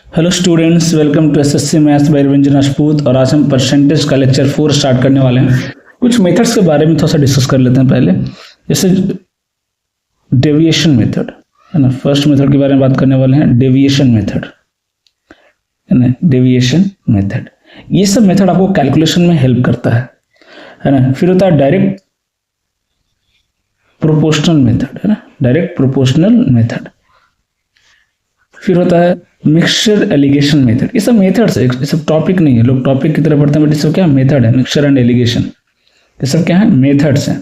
Hello students, welcome to SSC maths by Ravindra Rajput. और आज हम परसेंटेज का लेक्चर 4 स्टार्ट करने वाले हैं। कुछ मेथड्स के बारे में थोड़ा सा डिस्कस कर लेते हैं पहले। जैसे डेविएशन मेथड है ना, फर्स्ट मेथड के बारे में बात करने वाले हैं, डेविएशन मेथड है ना। डेविएशन मेथड, ये सब मेथड आपको कैलकुलेशन में हेल्प करता है ना। फिर होता है डायरेक्ट प्रोपोर्शनल मेथड है ना, डायरेक्ट प्रोपोर्शनल मेथड। फिर होता है मिक्सचर एलिगेशन मेथड। ये सब मेथड्स है, ये सब टॉपिक नहीं है। लोग टॉपिक की तरह पढ़ते हैं, बट ये सब क्या मेथड है, मिक्सचर एंड एलिगेशन। ये सब क्या है, मेथड्स हैं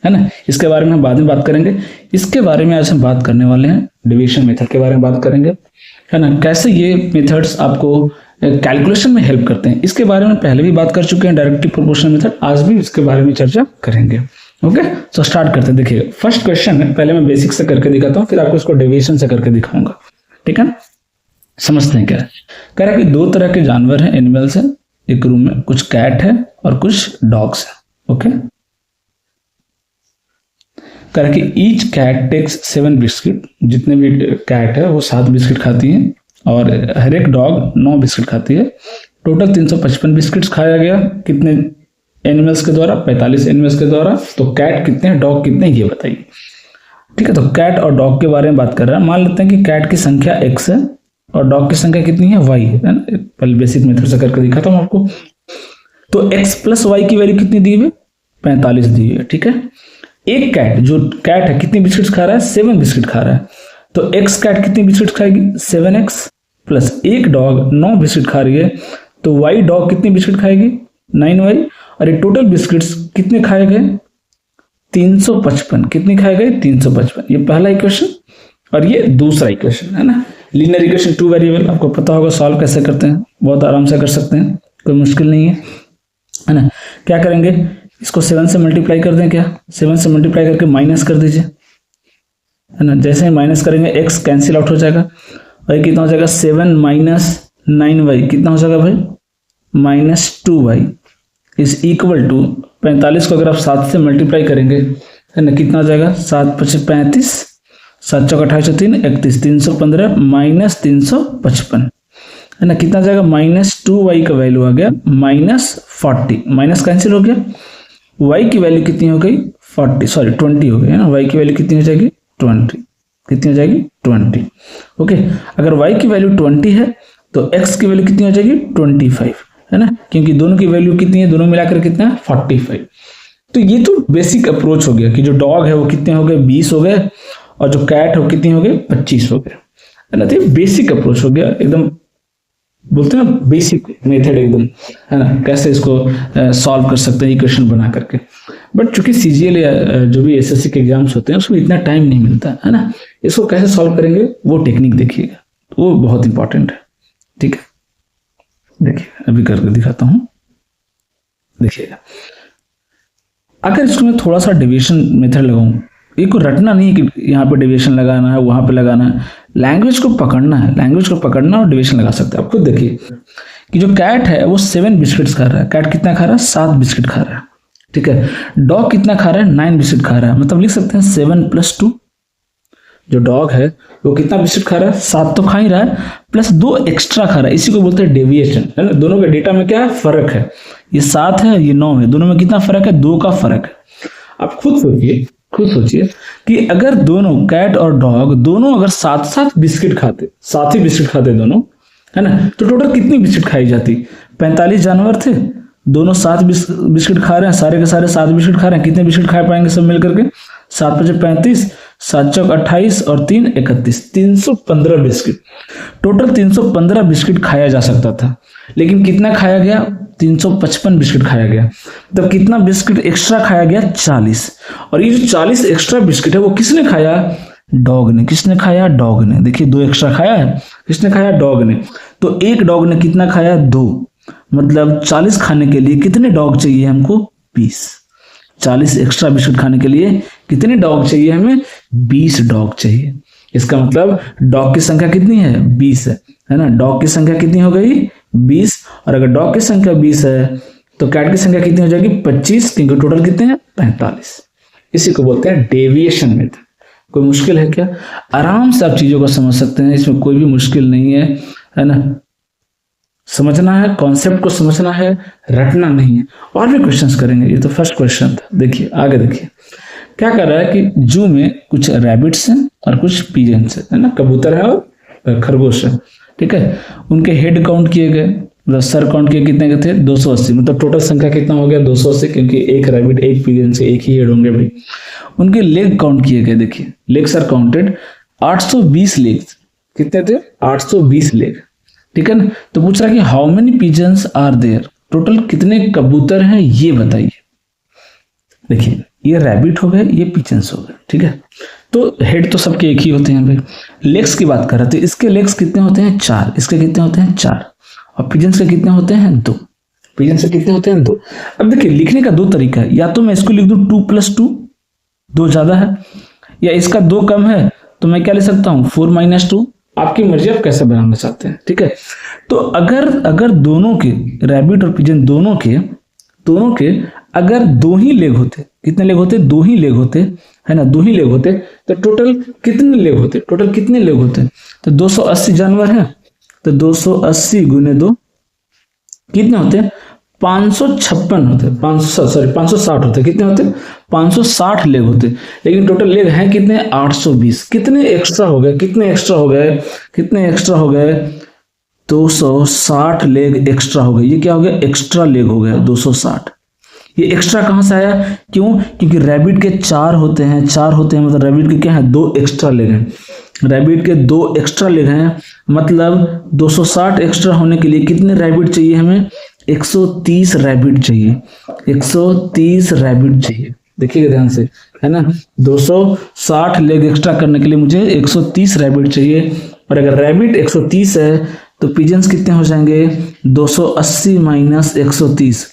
है ना। इसके बारे में हम बाद में बात करेंगे। इसके बारे में आज हम बात करने वाले हैं, डेविएशन मेथड के बारे में बात करेंगे है ना। कैसे ये मेथड्स आपको कैलकुलेशन में हेल्प करते हैं, इसके बारे में पहले भी बात कर चुके हैं। डायरेक्टली प्रोपोर्शनल मेथड, आज भी इसके बारे में चर्चा करेंगे। ओके, तो स्टार्ट करते हैं। देखिए फर्स्ट क्वेश्चन है, पहले मैं बेसिक से करके दिखाता हूँ, फिर आपको इसको डेविएशन से करके दिखाऊंगा। ठीक है, समझते हैं क्या है। कह रहा है कि दो तरह के जानवर हैं, एनिमल्स हैं एक रूम में, कुछ कैट है और कुछ डॉग्स है। ओके, कह रहा है कि ईच कैट टेक्स 7 बिस्किट। जितने भी कैट है वो 7 बिस्किट खाती हैं और हर एक डॉग 9 बिस्किट खाती है। टोटल 355 बिस्किट खाया गया कितने एनिमल्स के द्वारा, 45 एनिमल्स के द्वारा। तो कैट कितने, डॉग कितने, ये बताइए। ठीक है, तो कैट और डॉग के बारे में बात कर रहा है। मान लेते हैं कि कैट की संख्या x है और डॉग की संख्या कितनी है, y है ना। पहले बेसिक मेथड से करके दिखाता हूं आपको। तो x प्लस y की वैल्यू कितनी दी हुई, 45 दी हुई है। ठीक है, एक कैट, जो कैट है कितनी बिस्किट खा रहा है, 7 बिस्किट खा रहा है। तो x कैट कितनी बिस्किट खाएगी, 7x प्लस एक डॉग 9 बिस्किट खा रही है। तो y डॉग कितनी बिस्किट खाएगी, 9y। और ये टोटल बिस्किट्स कितने खाए गए, 355। कितनी खाए गए, 355। ये पहला इक्वेशन और ये दूसरा इक्वेशन है ना। लीनियर इक्वेशन 2 वेरिएबल, आपको पता होगा सॉल्व कैसे करते हैं, बहुत आराम से कर सकते हैं, कोई मुश्किल नहीं है ना। क्या करेंगे, इसको 7 से मल्टीप्लाई कर दें। क्या 7 से मल्टीप्लाई करके माइनस कर दीजिए है ना। जैसे ही माइनस करेंगे x कैंसिल आउट हो जाएगा और ये कितना हो जाएगा, 7 माइनस 9y कितना हो जाएगा भाई, -2y इज इक्वल टू 45 को अगर आप 7 से मल्टीप्लाई करेंगे है ना, कितना हो जाएगा, 7 × 5 = 35, 7 × 4 = 28, 3 = 31, 315 माइनस 355 है ना। कितना जाएगा, -2y का वैल्यू आ गया -40। माइनस कैंसिल हो गया, y की वैल्यू कितनी हो गई, 20 हो गई है ना। y की वैल्यू कितनी हो जाएगी, 20। कितनी हो जाएगी, 20। ओके, अगर y की वैल्यू 20 है तो x की वैल्यू कितनी हो जाएगी, 25 है ना, क्योंकि दोनों की वैल्यू कितनी है, दोनों मिलाकर कितना है, 45। तो ये तो बेसिक अप्रोच हो गया कि जो डॉग है वो कितने हो गए, 20 हो गए, और जो कैट है वो कितनी हो गए, 25 हो गए है ना। तो ये बेसिक अप्रोच हो गया, एकदम बोलते हैं ना बेसिक मेथड एकदम है ना, कैसे इसको सॉल्व कर सकते हैं इक्वेशन बना करके। बट चूंकि सीजीएल या जो भी एसएससी के एग्जाम्स होते हैं उसमें इतना टाइम नहीं मिलता है ना, इसको कैसे सॉल्व करेंगे वो टेक्निक देखिएगा, वो बहुत इंपॉर्टेंट है। ठीक है, देखिए अभी करके दिखाता हूं, देखिएगा। अगर इसको मैं थोड़ा सा डेविएशन मेथड लगाऊं, ये को रटना नहीं है कि यहाँ पे डेविएशन लगाना है, वहां पे लगाना है, लैंग्वेज को पकड़ना है, लैंग्वेज को पकड़ना और डेविएशन लगा सकते हैं। आप खुद देखिए कि जो कैट है वो 7 बिस्किट्स खा रहा है। कैट कितना खा रहा है, 7 बिस्किट खा रहा है। ठीक है, डॉग कितना खा रहा है, 9 बिस्किट खा रहा है। मतलब लिख सकते हैं 7 + 2। जो डॉग है वो कितना बिस्किट खा रहा है, 7 तो खा ही रहा है, प्लस 2 एक्स्ट्रा खा रहा है। इसी को बोलते हैं डेविएशन है ना। दोनों के डेटा में क्या है, फर्क है। ये 7 है, ये 9 है, दोनों में कितना फर्क है, 2 का फर्क है। आप खुद सोचिए कि अगर दोनों कैट और डॉग दोनों अगर 7 बिस्किट खाते, 7 ही बिस्किट खाते दोनों है ना, तो टोटल कितनी बिस्किट खाई जाती, 45 जानवर थे, दोनों 7 बिस्किट खा रहे हैं, सारे के सारे 7 बिस्किट खा रहे हैं। कितने बिस्किट खा पाएंगे सब मिलकर के, 7 × 5 = 35, 7 × 4 = 28 और 3 = 31, 315 बिस्किट। टोटल 315 बिस्किट खाया जा सकता था, लेकिन कितना खाया गया, 355 बिस्किट खाया गया। तब कितना बिस्किट एक्स्ट्रा खाया गया, 40। और ये जो 40 एक्स्ट्रा बिस्किट है वो किसने खाया, डॉग ने। किसने खाया, डॉग ने। देखिए 2 एक्स्ट्रा खाया है, किसने खाया, डॉग ने। तो एक डॉग ने कितना खाया, 2। मतलब 40 खाने के लिए कितने डॉग चाहिए हमको, 20। 40 एक्स्ट्रा बिस्किट खाने के लिए कितने डॉग चाहिए हमें, 20 डॉग चाहिए। इसका मतलब डॉग की संख्या कितनी है, 20 है ना। डॉग की संख्या कितनी हो गई, 20। और अगर डॉग की संख्या 20 है तो कैट की संख्या कितनी हो जाएगी, 25, क्योंकि टोटल कितने हैं, 45। इसी को बोलते हैं डेविएशन मेथड। कोई मुश्किल है क्या? आराम से आप चीजों को समझ सकते हैं, इसमें कोई भी मुश्किल नहीं है ना। समझना है, कॉन्सेप्ट को समझना है, रटना नहीं है। और भी क्वेश्चंस करेंगे, ये तो फर्स्ट क्वेश्चन था। देखिए आगे देखिए क्या कर रहा है कि जू में कुछ रैबिट्स हैं और कुछ पिजन्स है ना, कबूतर है और खरगोश है, ठीक है। उनके हेड काउंट किए गए, मतलब सर काउंट किए, कितने के थे? 280। मतलब टोटल संख्या कितना हो गया? 280, क्योंकि एक रैबिट एक पिजन से एक ही हेड होंगे भाई। उनके लेग काउंट किए गए, देखिए लेग्स आर काउंटेड, 820 लेग्स। कितने थे? 820 लेग, ठीक है ना। तो पूछ रहा है कि how many pigeons are there, total कितने कबूतर हैं ये बताइए। देखिए ये रैबिट हो गए, ये पिजन्स हो गए, ठीक है। तो हेड तो सबके एक ही होते हैं भाई। लेग्स की बात कर रहे थे, इसके लेग्स कितने होते हैं? 4। इसके कितने होते हैं? 4। और पिजन्स के कितने होते हैं? 2। पिजन्स के कितने होते हैं? 2। अब देखिए लिखने का 2 तरीका है, या तो मैं इसको लिख दूं 2 + 2, 2 ज्यादा है, या इसका 2 कम है तो मैं क्या लिख सकता हूं? 4 - 2। आपकी मर्जी, आप कैसे बनाना चाहते हैं, ठीक है। तो अगर दोनों के, रैबिट और पिजन दोनों के अगर 2 ही लेग होते, कितने लेग होते? 2 ही लेग होते, है ना, 2 ही लेग होते, तो टोटल कितने लेग होते? टोटल कितने लेग होते? तो 280 जानवर हैं, तो 280 × 2 कितने होते? 556 होते, 560 होते। कितने होते? 560 लेग होते। लेकिन टोटल लेग हैं कितने? 820। कितने एक्स्ट्रा हो गए? कितने एक्स्ट्रा हो गए? कितने एक्स्ट्रा हो गए? 260 लेग एक्स्ट्रा हो गए। ये क्या हो गया? एक्स्ट्रा लेग हो गया 260। ये एक्स्ट्रा कहां से आया? क्यों? क्योंकि रैबिट के 4 होते हैं, 4 होते हैं, मतलब रैबिट के क्या है? 2 एक्स्ट्रा लेग हैं। रैबिट के 2 एक्स्ट्रा लेग हैं, मतलब 260 एक्स्ट्रा होने के लिए कितने रैबिट चाहिए हमें? 130 रैबिट चाहिए। 130 रैबिट चाहिए, देखिएगा ध्यान से, है ना। 260 लेग एक्स्ट्रा करने के लिए मुझे 130 रैबिट चाहिए। और अगर रैबिट 130 है तो पिजन्स कितने हो जाएंगे? 280 - 130,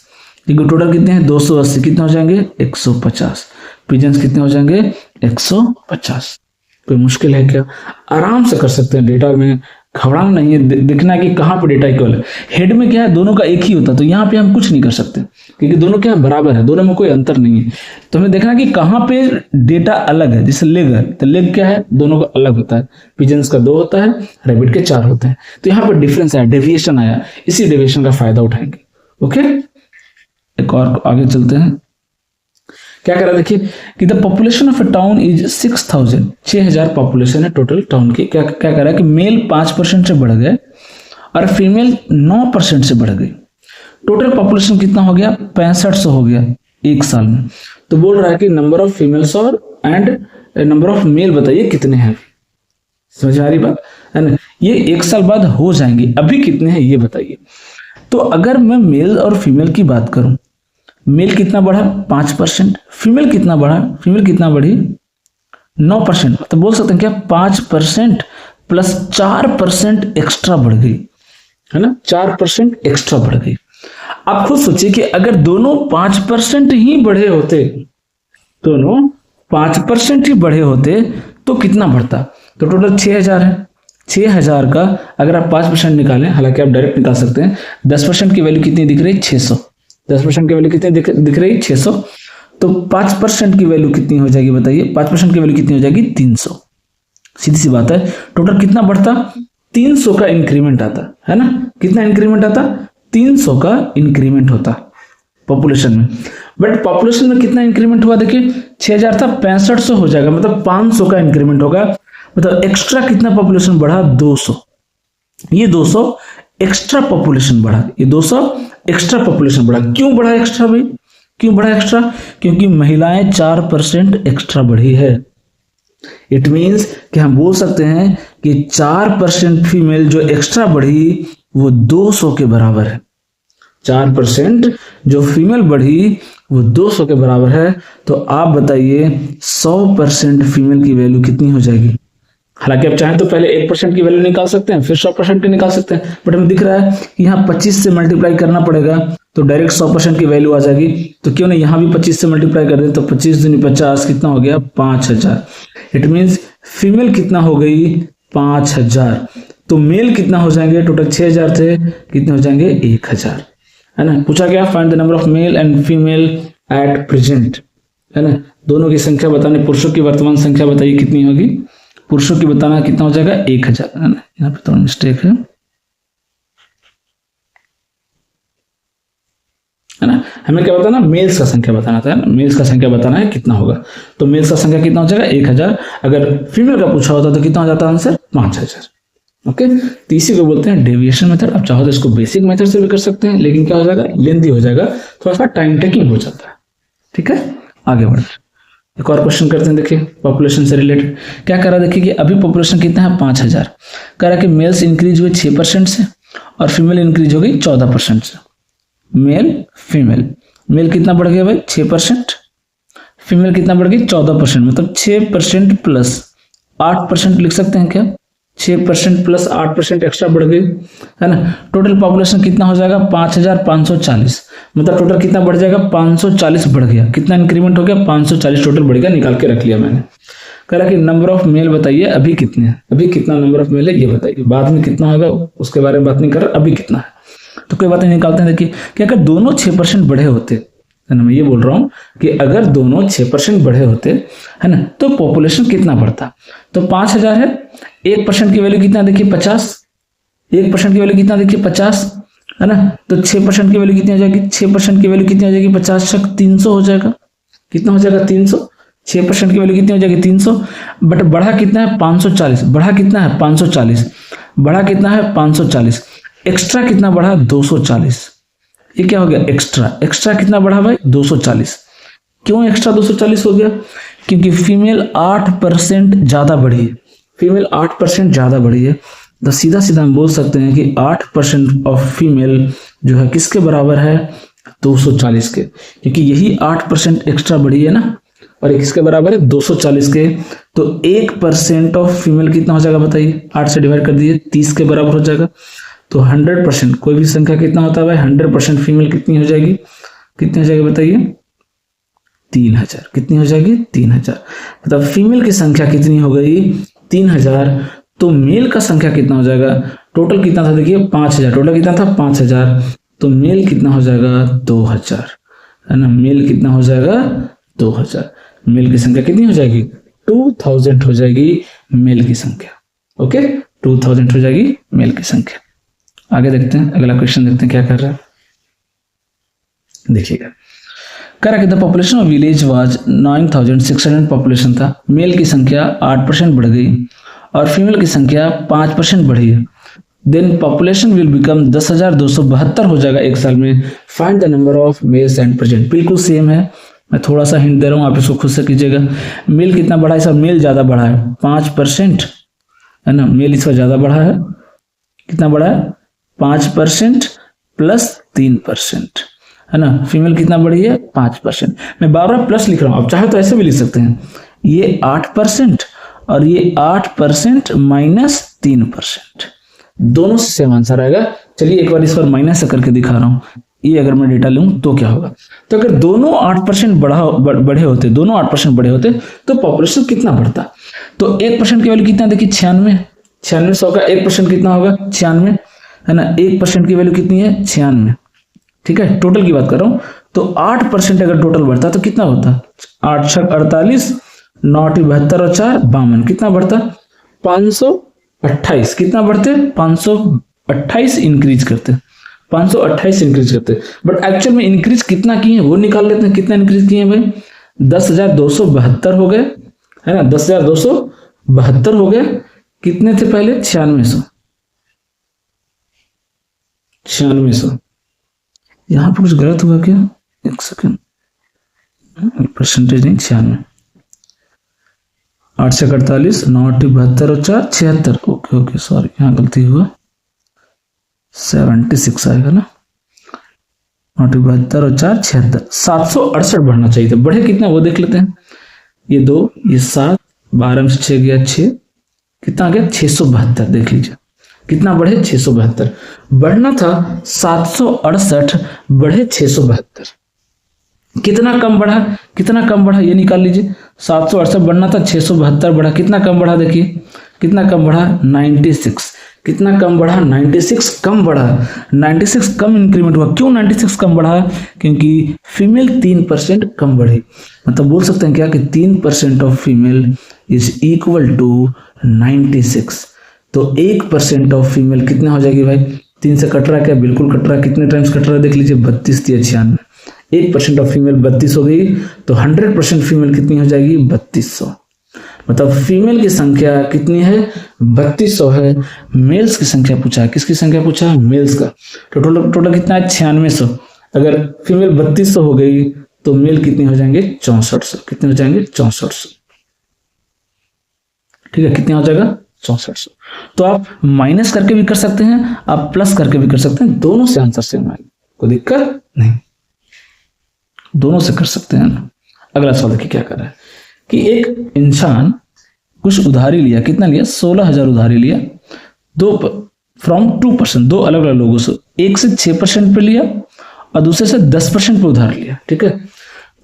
क्योंकि टोटल कितने हैं? 280, कितने हो जाएंगे? 150। पिजन्स कितने हो जाएंगे? 150। कोई मुश्किल है क्या? आराम से कर सकते हैं। डेटा में घबराना नहीं है, देखना है कि कहाँ पे डेटा इक्वल है। हेड में क्या है? दोनों का एक ही होता, तो यहाँ पे हम कुछ नहीं कर सकते, क्योंकि दोनों क्या है? बराबर है, दोनों में कोई अंतर नहीं है। तो हमें देखना है कि कहाँ पे डेटा अलग है। जैसे लेग है, तो लेग क्या है? दोनों का अलग होता है। पिजन्स का 2 होता है, रैबिट के 4 होते हैं। तो यहाँ पर डिफरेंस आया, डेविएशन आया, इसी डेविएशन का फायदा उठाएंगे। ओके, एक और आगे चलते हैं। क्या करा देखिए कि the population of A town is 6000, 6000 population है टोटल टाउन की। क्या क्या करा कि मेल 5% से बढ़ गए और फीमेल 9% से बढ़ गई। टोटल पॉपुलेशन कितना हो गया? 6500 हो गया एक साल में। तो बोल रहा है कि नंबर ऑफ फीमेल्स और एंड नंबर ऑफ मेल बताइए कितने हैं। समझ आ रही बात है ना? ये एक साल बाद हो जाएंगे, अभी कितने हैं ये बताइए। तो अगर मैं मेल और फीमेल की बात करूं, मेल कितना बढ़ा? 5%। फीमेल कितना बढ़ा? फीमेल कितना बढ़ी? 9%। तो बोल सकते हैं क्या? 5% प्लस 4% एक्स्ट्रा बढ़ गई, है ना। 4% एक्स्ट्रा बढ़ गई। आप खुद सोचिए कि अगर दोनों 5% ही बढ़े होते, दोनों 5% ही बढ़े होते तो कितना बढ़ता? तो टोटल 6000 है। 6000 का अगर आप 5% निकालें, हालांकि आप डायरेक्ट निकाल सकते हैं, 10% की वैल्यू कितनी दिख रही? 600। 10% की वैल्यू कितनी दिख रही? 600। तो 5% की वैल्यू कितनी हो जाएगी बताइए? 5% की वैल्यू कितनी हो जाएगी? 300। सीधी सी बात है। टोटल कितना बढ़ता? 300 का इंक्रीमेंट आता, है ना। कितना इंक्रीमेंट आता? 300 का इंक्रीमेंट होता पॉपुलेशन में। बट पॉपुलेशन में कितना इंक्रीमेंट हुआ देखिए? 6000 था, 6500 हो जाएगा, मतलब 500 का इंक्रीमेंट होगा। मतलब एक्स्ट्रा कितना पॉपुलेशन बढ़ा? 200। ये 200 एक्स्ट्रा पॉपुलेशन बढ़ा, ये 200 एक्स्ट्रा पॉपुलेशन बढ़ा। क्यों बढ़ा एक्स्ट्रा भाई? क्यों बढ़ा एक्स्ट्रा? क्योंकि महिलाएं 4% एक्स्ट्रा बढ़ी है। इट मींस कि हम बोल सकते हैं कि 4% फीमेल जो एक्स्ट्रा बढ़ी वो 200 के बराबर है। 4% जो फीमेल बढ़ी वो 200 के बराबर है। तो आप बताइए 100% फीमेल की वैल्यू कितनी हो जाएगी? हालांकि आप चाहें तो पहले 1% की वैल्यू निकाल सकते हैं, फिर 100% की निकाल सकते हैं, बट हमें दिख रहा है कि यहाँ 25 से मल्टीप्लाई करना पड़ेगा तो डायरेक्ट 100% की वैल्यू आ जाएगी। तो क्यों नहीं यहाँ भी 25 से मल्टीप्लाई कर दें? तो 25 दूनी 50 कितना हो गया? 5000। इट मीन्स फीमेल कितना हो गई? 5000। तो मेल कितना हो जाएंगे? टोटल 6000 थे, कितने हो जाएंगे? 1000, है ना। पूछा गया find the number of male and female at present, है ना। दोनों की संख्या बताने, पुरुषों की वर्तमान संख्या बताइए कितनी होगी। पुरुषों की बताना कितना हो जाएगा 1000, है ना, यहाँ पे थोड़ा मिस्टेक है ना। हमें क्या बताना, मेल्स का संख्या बताना था, है ना, मेल्स का संख्या बताना है कितना होगा। तो मेल्स का संख्या कितना हो जाएगा 1000। अगर फीमेल का पूछा होता तो कितना हो जाता आंसर 5000। ओके, तो इसी को बोलते हैं डेविएशन मेथड। अब चाहो तो इसको बेसिक मेथड से भी कर सकते हैं, लेकिन क्या हो जाएगा, लेंदी हो जाएगा, थोड़ा सा टाइम टेकिंग हो जाता है। ठीक है, आगे बढ़ एक और क्वेश्चन करते हैं। देखिए पॉपुलेशन से रिलेटेड क्या करा, देखिए कि अभी पॉपुलेशन कितना है 5000, कह रहा कि मेल्स इंक्रीज हुए 6% से और फीमेल इंक्रीज हो गई 14% से। मेल फीमेल, मेल कितना बढ़ गया भाई 6%, फीमेल कितना बढ़ गई 14%, मतलब 6% प्लस 8% लिख सकते हैं क्या, 6% प्लस 8% एक्स्ट्रा बढ़ गई, है ना। टोटल पॉपुलेशन कितना हो जाएगा 5540, मतलब टोटल कितना बढ़ जाएगा 540 बढ़ गया। कितना इंक्रीमेंट हो गया 540 टोटल बढ़ गया, निकाल के रख लिया मैंने। कह रहा कि नंबर ऑफ मेल बताइए अभी कितने हैं, अभी कितना नंबर ऑफ मेल है ये बताइए, बाद में कितना होगा उसके बारे में बात नहीं कर रहा, अभी कितना है। तो कोई बात नहीं, निकालते हैं। देखिए कि अगर दोनों 6% बढ़े होते, है ना, मैं ये बोल रहा हूं कि अगर दोनों 6% बढ़े होते, है ना, तो पॉपुलेशन कितना बढ़ता। तो 5000 है, 1% की वैल्यू कितना देखिए 50, 1% की वैल्यू कितना देखिए 50, है ना। तो 6% की वैल्यू कितनी हो जाएगी, 6% की वैल्यू कितनी हो जाएगी 50 तक 300 हो जाएगा। कितना हो जाएगा 300, 6% की वैल्यू कितनी हो जाएगी 300, बट बढ़ा कितना है 540, बढ़ा कितना है 540, बढ़ा कितना है 540, एक्स्ट्रा कितना बढ़ा 240। ये क्या हो गया एक्स्ट्रा, एक्स्ट्रा कितना बढ़ा भाई 240। क्यों एक्स्ट्रा 240 हो गया, क्योंकि फीमेल 8% ज्यादा बढ़ी है, फीमेल 8% ज्यादा बढ़ी है। तो सीधा सीधा हम बोल सकते हैं कि 8% ऑफ फीमेल जो है किसके बराबर है 240 के, क्योंकि यही 8% एक्स्ट्रा बढ़ी है ना, और ये किसके बराबर है 240 के। तो 1% ऑफ फीमेल कितना हो जाएगा बताइए, 8 से डिवाइड कर दीजिए 30 के बराबर हो जाएगा। तो 100% कोई भी संख्या कितना होता है भाई 100% फीमेल कितनी हो जाएगी, कितनी हो जाएगी बताइए 3000। कितनी हो जाएगी 3000, मतलब फीमेल की संख्या कितनी हो गई 3000। तो मेल का संख्या कितना हो जाएगा, टोटल कितना था देखिए 5000, टोटल कितना था 5000, तो मेल कितना हो जाएगा 2000, है ना, मेल कितना हो जाएगा 2000। मेल की संख्या कितनी हो जाएगी 2000 हो जाएगी मेल की संख्या। ओके, 2000 हो जाएगी मेल की संख्या। आगे देखते हैं, अगला क्वेश्चन देखते हैं क्या कर रहा है। देखिएगा कह रहा कि the population of village was 9600 population था, मेल की संख्या 8% बढ़ गई और फीमेल की संख्या 5% बढ़ी है। देन पॉपुलेशन विल बिकम 10,272 हो जाएगा एक साल में। Find the number of males and present. बिल्कुल सेम है, मैं थोड़ा सा हिंट दे रहा हूँ, आप इसको खुद से कीजिएगा। मेल कितना बढ़ा है सर, मेल ज्यादा बढ़ा है 5%, है ना, मेल इसका ज्यादा बढ़ा है, कितना बढ़ा है 5% प्लस 3%, है ना। फीमेल कितना बढ़ी है 5%। मैं बार बार प्लस लिख रहा हूं, आप चाहे तो ऐसे भी लिख सकते हैं, ये 8% और ये 8% माइनस 3%, दोनों से सेम आंसर आएगा। चलिए एक बार इस पर माइनस करके दिखा रहा हूं, ये अगर मैं डेटा लूं तो क्या होगा। तो अगर दोनों 8% बढ़े होते, दोनों 8% बढ़े होते तो पॉपुलेशन कितना बढ़ता। तो 1% की वैल्यू कितना देखिए 96, 96 का 1% कितना होगा 96, है ना। 1% की वैल्यू कितनी है 96, ठीक है, टोटल की बात कर रहा हूं। तो 8% अगर टोटल बढ़ता तो कितना होता, 8 6 48, 9 72 और 4 52, कितना बढ़ता 528। कितना बढ़ते 528 इंक्रीज करते, 528 इंक्रीज करते। बट एक्चुअल में इंक्रीज कितना किए हैं वो निकाल लेते हैं, कितना इंक्रीज किए हैं भाई 10,272 हो गए, है ना, 10,272 हो गए। कितने थे पहले 9600, 9600। यहां पर कुछ गलत हुआ क्या, एक सेकंड, परसेंटेज नहीं 96, 8 6 48, 9 72 और 4 76। ओके ओके सॉरी, यहाँ गलती हुआ, 76 आएगा ना, 9 72 और 4 76, 768 बढ़ना चाहिए था। बढ़े कितना वो देख लेते हैं, ये 2 ये 7, 12 में से 6 गया 6, कितना आ गया 672। देख लीजिए कितना बढ़े 672, बढ़ना था 768, बढ़े 672। कितना कम बढ़ा, कितना कम बढ़ा ये निकाल लीजिए। 768 बढ़ना था, 672 बढ़ा, कितना कम बढ़ा देखिए, कितना कम बढ़ा 96। कितना कम बढ़ा, 96 कम बढ़ा, 96 कम इंक्रीमेंट हुआ। क्यों 96 कम बढ़ा? क्योंकि फीमेल 3% कम बढ़ी। मतलब बोल सकते हैं क्या कि 3% of female is equal to 96। तो 1% ऑफ फीमेल कितना हो जाएगी भाई? 3 से कट रहा है क्या? बिल्कुल कट रहा है। कितने टाइम्स कट रहा है देख लीजिए, 32 × 96। 1% ऑफ फीमेल 32 हो गई, तो 100% फीमेल कितनी हो जाएगी? 3200। मतलब फीमेल की संख्या कितनी है? 3200 है। मेल्स की संख्या पूछा है, किसकी संख्या पूछा है? मेल्स का। तो टोटल कितना है? 9600। अगर फीमेल 3200 हो गई तो मेल कितने हो जाएंगे? 6400। कितने हो जाएंगे? 6400। ठीक है, कितने हो जाएगा? 6400। तो आप माइनस करके भी कर सकते हैं, आप प्लस करके भी कर सकते हैं, दोनों से आंसर सेम आएगा, कोई दिक्कत नहीं, दोनों से कर सकते हैं ना। अगला सवाल देखिए क्या कर रहा है कि एक इंसान कुछ उधारी लिया, कितना लिया? 16000 उधारी लिया, फ्रॉम 2%, दो अलग अलग लोगों से। एक से 6% पे लिया और दूसरे से 10% पे उधार लिया। ठीक है,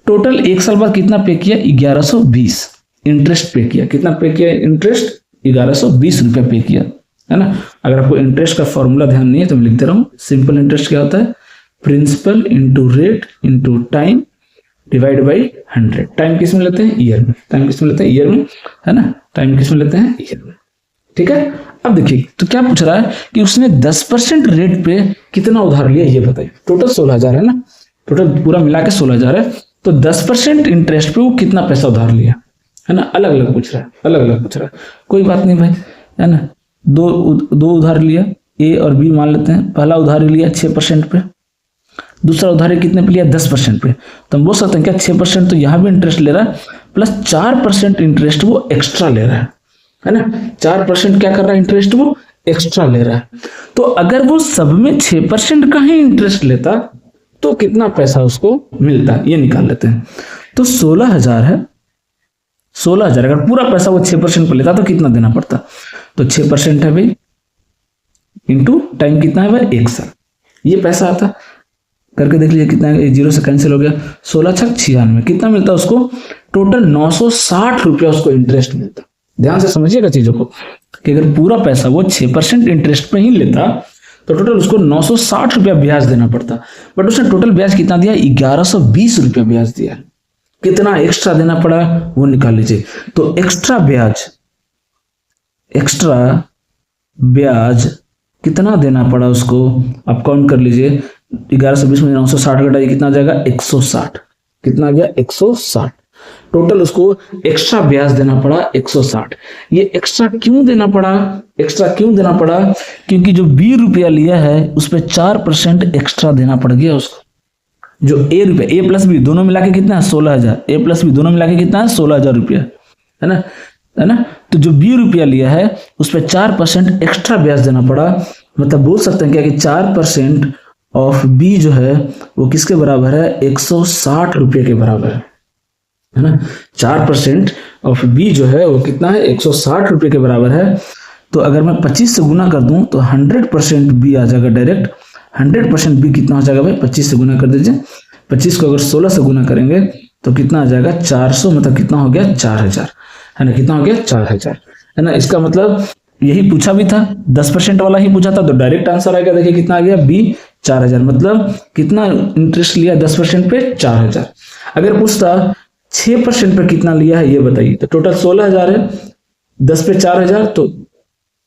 टोटल 1 साल बाद कितना पे किया? 1120 इंटरेस्ट पे किया। कितना पे किया? इंटरेस्ट 1120 रुपया पे किया, है ना। अगर आपको इंटरेस्ट का फॉर्मूला ध्यान नहीं है तो मैं लिख दे रहा हूं। सिंपल इंटरेस्ट क्या होता है? Principal into rate into time divide by 100। Time किस में लेते हैं? ईयर में। टाइम किस में लेते हैं? ईयर में, है ना। टाइम किस में लेते हैं? ईयर में। ठीक है, अब देखिए तो क्या पूछ रहा है कि उसने 10% रेट पे कितना उधार लिया ये बताइए। टोटल 16000 है ना, टोटल पूरा मिला के 16000 है, तो 10% इंटरेस्ट पे वो कितना पैसा उधार लिया, है ना। अलग अलग पूछ रहा है, अलग अलग पूछ रहा है, कोई बात नहीं भाई, है ना। दो उधार लिया, ए और बी मान लेते हैं। पहला उधारी लिया 6% पे, दूसरा उधारी कितने पे लिया? 10% पे। तो हम बोल सकते हैं क्या 6% तो यहाँ भी इंटरेस्ट ले रहा है, प्लस 4% इंटरेस्ट वो एक्स्ट्रा ले रहा है ना। 4% क्या कर रहा है? इंटरेस्ट वो एक्स्ट्रा ले रहा है। तो अगर वो सब में 6% का ही इंटरेस्ट लेता तो कितना पैसा उसको मिलता, ये निकाल लेते हैं। तो 16000 है, 16000 अगर पूरा पैसा वो 6% पे लेता तो कितना देना पड़ता? तो 6% है भाई, इंटू टाइम कितना है भाई? 1 साल। ये पैसा आता, करके देख लीजिए कितना है, 0 से कैंसिल हो गया। 16 × 6 = 96। कितना मिलता है उसको? टोटल 960 रुपया उसको इंटरेस्ट मिलता। ध्यान से समझिएगा चीजों को कि अगर पूरा पैसा वो 6% इंटरेस्ट पे ही लेता तो टोटल उसको 960 रुपया ब्याज देना पड़ता, बट उसने टोटल ब्याज कितना दिया? 1120 रुपया ब्याज दिया। कितना एक्स्ट्रा देना पड़ा वो निकाल लीजिए। तो एक्स्ट्रा ब्याज कितना देना पड़ा उसको, आप काउंट कर लीजिए। 1120 में 960 घटाइए, कितना आ जाएगा? 160। कितना आ गया? 160। टोटल उसको एक्स्ट्रा ब्याज देना पड़ा 160। ये एक्स्ट्रा क्यों देना पड़ा? एक्स्ट्रा क्यों देना पड़ा? क्योंकि जो 20 रुपया लिया है उस पर 4% एक्स्ट्रा देना पड़ गया उसको। जो ए रुपया, ए प्लस बी दोनों मिला के कितना है? 16000। ए प्लस बी दोनों मिला के कितना है? 16000 रुपया, है ना, है ना। तो जो 20 रुपया लिया है उस पर 4% एक्स्ट्रा ब्याज देना पड़ा। मतलब बोल सकते हैं क्या कि 4% ऑफ बी जो है वो किसके बराबर है? 160 रुपये के बराबर है ना। 4% ऑफ बी जो है वो कितना है? 160 रुपये के बराबर है। तो अगर मैं 25 से गुना कर दूं तो 100% बी आ जाएगा डायरेक्ट। 100% बी कितना हो जाएगा भाई? 25 से गुना कर दीजिए। 25 को अगर 16 से गुना करेंगे तो कितना आ जाएगा? 400। मतलब कितना हो गया? 4000, है ना। कितना हो गया? 4000, है ना। इसका मतलब यही पूछा भी था, 10% वाला ही पूछा था, तो डायरेक्ट आंसर आएगा। देखिए कितना आ गया? बी 4000। मतलब कितना इंटरेस्ट लिया 10% पे? 4000। अगर पूछता 6% पे कितना लिया है ये बताइए, तो टोटल 16000 है, 10 पे 4000, तो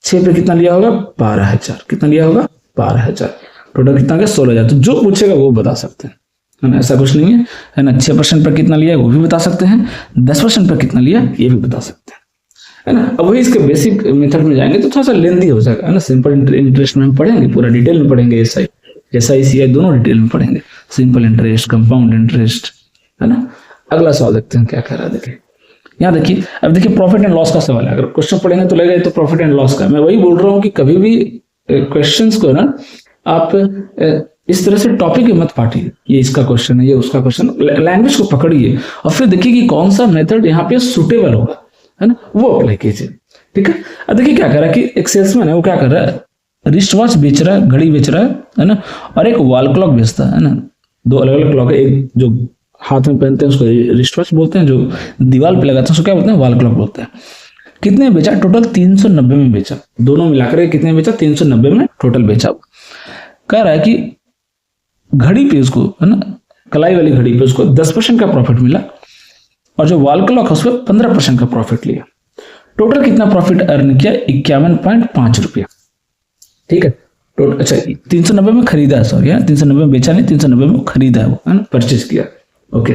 6 पे कितना लिया होगा? 12000। कितना लिया होगा? 12000। टोटल कितना गया? 16000। तो जो पूछेगा वो बता सकते हैं, है ना। ऐसा कुछ नहीं है ना। 6% पर कितना लिया है वो भी बता सकते हैं, 10% पर कितना लिया ये भी बता सकते हैं, है ना। अब वही इसके बेसिक मेथड में जाएंगे तो थोड़ा सा लेंथी हो जाएगा, है ना। सिंपल इंटरेस्ट में हम पढ़ेंगे, पूरा डिटेल में पढ़ेंगे। SI दोनों डिटेल में पढ़ेंगे, सिंपल इंटरेस्ट, कंपाउंड इंटरेस्ट, है ना। अगला सवाल देखते हैं क्या कह रहा है। देखिए यहाँ देखिए, अब देखिए प्रॉफिट एंड लॉस का सवाल है। अगर क्वेश्चन पढ़ेंगे तो लगेगा तो प्रॉफिट एंड लॉस का। मैं वही बोल रहा हूँ कि कभी भी क्वेश्चंस को ना आप इस तरह से टॉपिक में मत बांटिए, ये इसका क्वेश्चन है, ये उसका क्वेश्चन। लैंग्वेज को पकड़िए और फिर देखिए कि कौन सा मेथड यहाँ पे सुटेबल होगा, है ना, वो अप्लाई कीजिए। ठीक है। अब देखिए क्या कर रहा है कि एक सेल्समैन है, वो क्या कर रहा है? रिस्ट वॉच बेच रहा है, घड़ी बेच रहा है ना, और एक वॉल क्लॉक बेचता है ना। दो अलग अलग क्लॉक है, एक जो हाथ में पहनते हैं उसको रिस्ट वॉच बोलते हैं, जो दीवार पे लगाते हैं उसको क्या बोलते हैं? वॉल क्लॉक बोलते हैं। कितने में बेचा? टोटल 390 में बेचा। दोनों मिलाकर कितने में बेचा? 390 में टोटल बेचा। कह रहा है कि घड़ी पे उसको, है ना, कलाई वाली घड़ी पे उसको 10% का प्रॉफिट मिला और जो वॉल क्लॉक है उस पर 15% का प्रॉफिट लिया। टोटल कितना प्रॉफिट अर्न किया? 51.5 रुपया। ठीक है, टोटल अच्छा 390 में खरीदा, सॉरी 390 में बेचा नहीं, 390 में खरीदा है वो, है ना, परचेज किया। ओके,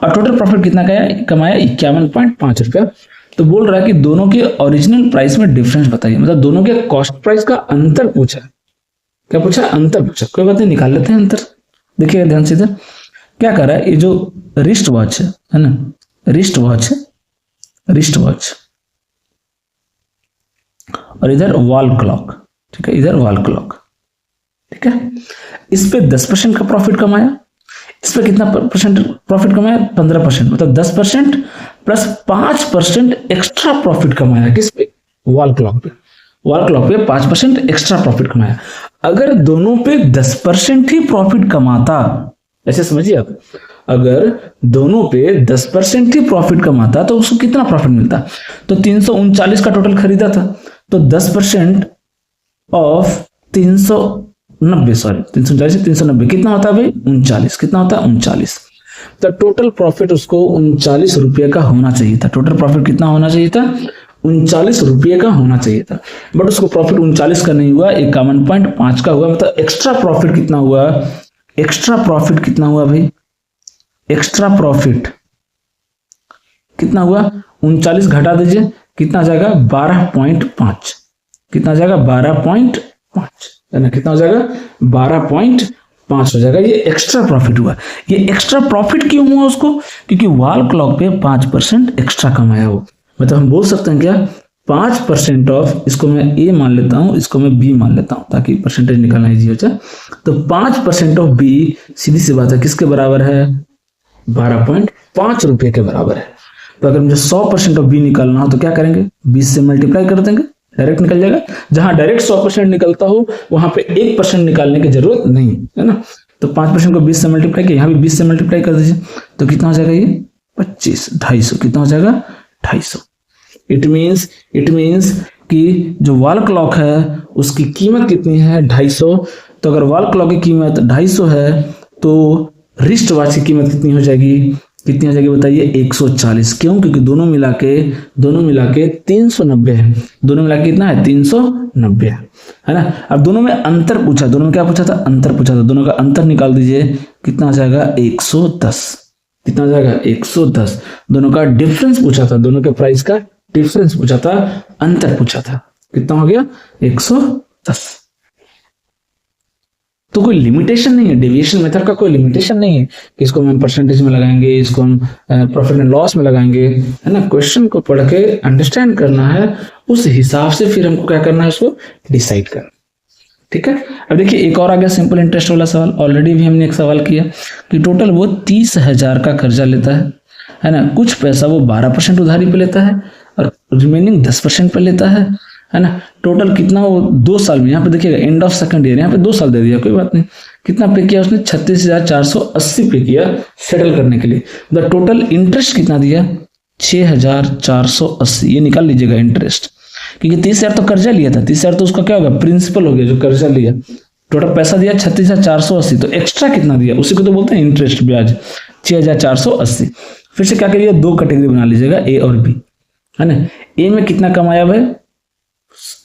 और टोटल प्रॉफिट कितना कमाया? 51.5 रुपया। तो बोल रहा है कि दोनों के ओरिजिनल प्राइस में डिफरेंस बताइए, मतलब दोनों के कॉस्ट प्राइस का अंतर पूछा। क्या पूछा? अंतर पूछा। कोई बात नहीं, निकाल लेते हैं अंतर। देखिए ध्यान से, इधर क्या कर रहा है, ये जो रिस्ट वॉच है ना, रिस्ट वॉच है, रिस्ट वॉच, और इधर वॉल क्लॉक। ठीक है, इधर वॉल क्लॉक। ठीक है, इस पे 10% का प्रॉफिट कमाया, इस पे कितना परसेंट प्रॉफिट कमाया? 15%, मतलब 10% प्लस 5% एक्स्ट्रा प्रॉफिट कमाया। किस पे? वॉल क्लॉक पे। वॉल क्लॉक पे 5% एक्स्ट्रा प्रॉफिट कमाया। अगर दोनों पे 10% ही प्रॉफिट कमाता, ऐसे समझिए आप, अगर दोनों पे 10% ही प्रॉफिट कमाता तो उसको कितना प्रॉफिट मिलता? तो 339 का टोटल खरीदा था, तो 10% ऑफ 390, सॉरी 340 से 390 कितना होता है भाई? 39। कितना होता है? 39। तो टोटल प्रॉफिट उसको 39 रुपये का होना चाहिए था। टोटल प्रॉफिट कितना होना चाहिए था? 39 रुपये का होना चाहिए था, बट उसको प्रॉफिट 39 का नहीं हुआ, 51.5 का हुआ। मतलब एक्स्ट्रा प्रॉफिट कितना हुआ? एक्स्ट्रा प्रॉफिट कितना हुआ भाई? एक्स्ट्रा प्रॉफिट कितना हुआ? 39 घटा दीजिए, कितना आ जाएगा? 12.5। कितना आ जाएगा? 12.5, है ना, कितना हो जाएगा? 12.5 हो जाएगा। ये एक्स्ट्रा प्रॉफिट हुआ। ये एक्स्ट्रा प्रॉफिट क्यों हुआ उसको? क्योंकि वॉल क्लॉक पे 5% एक्स्ट्रा कमाया हो। मतलब हम बोल सकते हैं क्या? 5% ऑफ, इसको मैं ए मान लेता हूं, इसको मैं बी मान लेता हूं ताकि परसेंटेज निकालना इजी हो जाए। तो 5% ऑफ बी सीधी सी बात है किसके बराबर है? 12.5 रुपये के बराबर है। तो अगर मुझे 100% ऑफ बी निकालना हो तो क्या करेंगे? 20 से मल्टीप्लाई कर देंगे, डायरेक्ट निकल जाएगा। जहां डायरेक्ट 100% निकलता हो वहां पे 1% निकालने की जरूरत नहीं है ना। तो 5% को 20 से मल्टीप्लाई किया, यहाँ भी 20 से मल्टीप्लाई कर दीजिए, तो कितना हो जाएगा? ये 25, 250। कितना हो जाएगा? 250। इट मीन्स कि जो वॉल क्लॉक है उसकी कीमत कितनी है? 250। तो अगर वॉल क्लॉक की कीमत 250 है तो रिस्ट वॉच की कीमत कितनी हो जाएगी? कितनी हो जाएगी बताइए? 140। क्यों? क्योंकि दोनों मिला के 390 है। दोनों मिला के कितना है? 390 है ना। अब दोनों में अंतर पूछा, दोनों में क्या पूछा था? अंतर पूछा था। दोनों का अंतर निकाल दीजिए, कितना आ जाएगा? 110। कितना आ जाएगा? 110। दोनों का डिफरेंस पूछा था, दोनों के प्राइस का डिफरेंस पूछा था, अंतर पूछा था। कितना हो गया? 110। तो कोई लिमिटेशन नहीं है, डेविएशन मेथड का कोई लिमिटेशन नहीं है कि इसको हम परसेंटेज में लगाएंगे, इसको हम प्रॉफिट एंड लॉस में लगाएंगे, है ना। क्वेश्चन को पढ़ के अंडरस्टैंड करना है, उस हिसाब से फिर हमको क्या करना है? उसको डिसाइड करना। ठीक है, अब देखिए एक और आ गया सिंपल इंटरेस्ट वाला सवाल। ऑलरेडी भी हमने एक सवाल किया कि टोटल वो 30,000 का कर्जा लेता है ना। कुछ पैसा वो 12% उधारी पे लेता है और रिमेनिंग 10% पे लेता है ना। टोटल कितना वो 2 साल में, यहाँ पे देखिएगा एंड ऑफ सेकंड ईयर, यहाँ पे 2 साल दे दिया, कोई बात नहीं। कितना पे किया उसने? 36,480 पे किया सेटल करने के लिए। द टोटल इंटरेस्ट कितना दिया? 6,480। ये निकाल लीजिएगा इंटरेस्ट, क्योंकि 30,000 तो कर्जा लिया था। 30,000 तो उसका क्या होगा? प्रिंसिपल हो गया जो कर्जा लिया। टोटल पैसा दिया 36,480, तो एक्स्ट्रा कितना दिया? उसी को तो बोलते हैं इंटरेस्ट, ब्याज। 6,480। फिर से क्या करिए? 2 कैटेगरी बना लीजिएगा, ए और बी, है ना। ए में कितना कमाया भाई?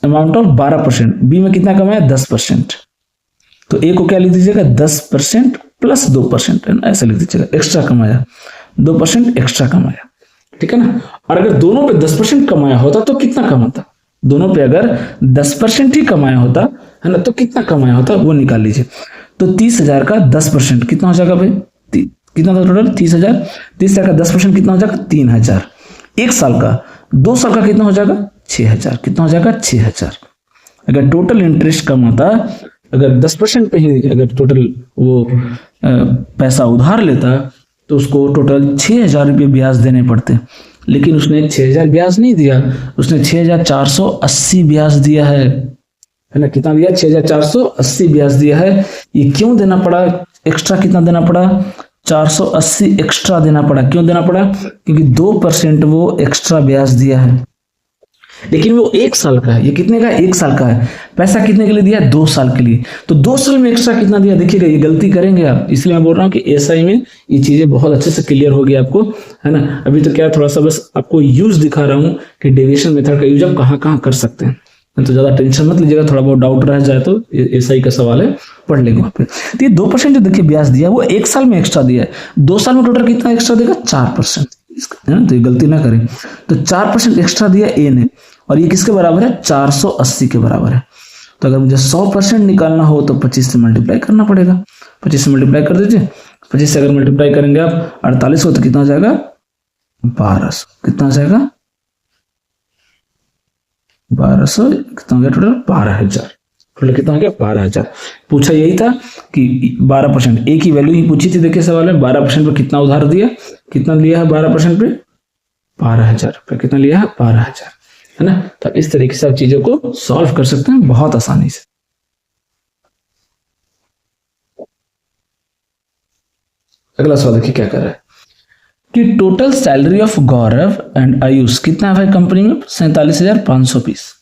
Amount of 12%। बी में कितना कमाया? 10%। तो ए को क्या लिख दीजिएगा? 10% प्लस 2%, है ना, ऐसे लिख दीजिएगा। एक्स्ट्रा कमाया 2% एक्स्ट्रा कमाया, ठीक है ना। और अगर दोनों पे 10% कमाया होता तो कितना कमाता? दोनों पे अगर 10% ही कमाया होता, है ना, तो कितना कमाया होता वो निकाल लीजिए। तो 30,000 का 10% कितना हो जाएगा भाई? कितना था टोटल? 30,000। 30,000 का 10% कितना हो जाएगा? 3,000। 1 साल का, 2 साल का कितना हो जाएगा? 6,000। कितना हो जाएगा? 6,000। अगर टोटल इंटरेस्ट कम होता, अगर 10% पे ही अगर टोटल वो पैसा उधार लेता तो उसको टोटल 6,000 रुपये ब्याज देने पड़ते, लेकिन उसने 6,000 ब्याज नहीं दिया, उसने 6,480 ब्याज दिया है ना। कितना दिया? 6,480 ब्याज दिया है। ये क्यों देना पड़ा? एक्स्ट्रा कितना देना पड़ा? 480 एक्स्ट्रा देना पड़ा। क्यों देना पड़ा? क्योंकि 2% वो एक्स्ट्रा ब्याज दिया है लेकिन वो 1 साल का है। ये कितने का है? 1 साल का है। पैसा कितने के लिए दिया है? 2 साल के लिए। तो 2 साल में एक्स्ट्रा कितना दिया? देखिएगा, ये गलती करेंगे आप, इसलिए मैं बोल रहा हूँ कि एसआई में ये चीजें बहुत अच्छे से क्लियर होगी आपको, है ना। अभी तो क्या थोड़ा सा बस आपको यूज दिखा रहा हूँ कि डेविएशन मेथड का यूज आप कहाँ कहाँ कर सकते हैं। तो ज्यादा टेंशन मत लीजिएगा, थोड़ा बहुत डाउट रह जाए तो एसआई का सवाल है, पढ़ लेंगे वहाँ पे। तो ये 2% जो देखिए ब्याज दिया वो 1 साल में एक्स्ट्रा दिया है। 2 साल में टोटल कितना एक्स्ट्रा देगा? 4%, है ना। तो ये गलती ना करें। तो 4% एक्स्ट्रा दिया ए ने, और ये किसके बराबर है? 480 के बराबर है। तो अगर मुझे 100% निकालना हो तो 25 से मल्टीप्लाई करना पड़ेगा। 25 से मल्टीप्लाई कर दीजिए। 25 से अगर मल्टीप्लाई करेंगे आप 48 हो तो कितना हो जाएगा? 1200। कितना हो जाएगा? 1200। कितना हो गया टोटल? 12,000। टोटल कितना हो गया? 12,000। पूछा यही था कि 12%, ए की वैल्यू ही पूछी थी। देखिए सवाल में 12% पे कितना उधार दिया, कितना लिया है 12% पे? 12,000 रुपये। कितना लिया है? 12,000, है ना। तो इस तरीके से आप चीजों को सॉल्व कर सकते हैं बहुत आसानी से। अगला सवाल देखिए क्या कर रहा है कि total salary of Gaurav and Ayush कितना है कंपनी में? 47,520।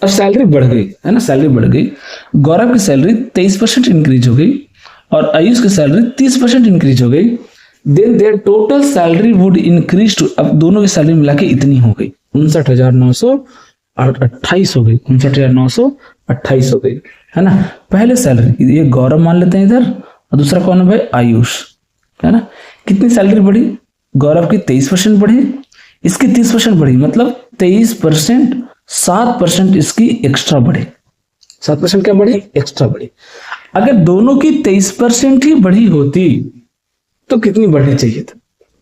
अब सैलरी बढ़ गई, है ना, सैलरी बढ़ गई। गौरव की सैलरी 23% इंक्रीज हो गई और आयुष की सैलरी 30% इंक्रीज हो गई। Then their total salary would increase to, अब दोनों की सैलरी मिला के इतनी हो गई 59,928 हो गई। 59,928 हो गई, है ना। पहले सैलरी ये गौरव मान लेते हैं इधर, और दूसरा कौन है भाई? आयुष, है ना। कितनी सैलरी बढ़ी? गौरव की 23% बढ़ी, इसकी 30% बढ़ी, मतलब 23%, 7% इसकी एक्स्ट्रा बढ़ी। 7% क्या बढ़ी? एक्स्ट्रा बढ़ी। अगर दोनों की 23% ही बढ़ी होती तो कितनी बढ़नी चाहिए था?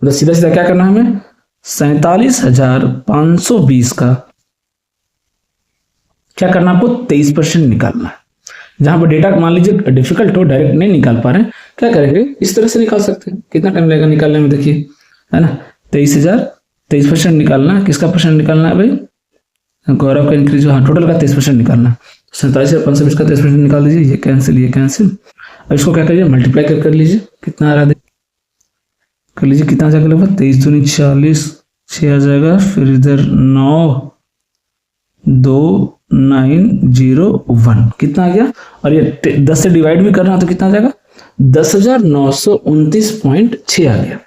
मतलब सीधा सीधा क्या करना है हमें? 47,520 का क्या करना आपको? 23% निकालना है। जहां पर डेटा मान लीजिए डिफिकल्ट हो, डायरेक्ट नहीं निकाल पा रहे हैं, क्या करेंगे? इस तरह से निकाल सकते हैं। कितना टाइम लगेगा निकालने में? देखिए, है ना। 23,000, 23% निकालना है। किसका परसेंट निकालना है भाई? गौरव का इंक्रीज, हाँ, टोटल का 23% निकालना है। 47,520 का 23% निकाल दीजिए। ये कैंसिल, ये कैंसिल। अब इसको क्या करिए? मल्टीप्लाई कर लीजिए। कितना आ रहा है कर लीजिए। कितना आ जाएगा? लगभग 23 दूनी 40, 6 आ जाएगा। फिर इधर 9,2901 कितना आ गया? और ये 10 से डिवाइड भी करना तो कितना आ जाएगा? 10,929.6 आ गया, है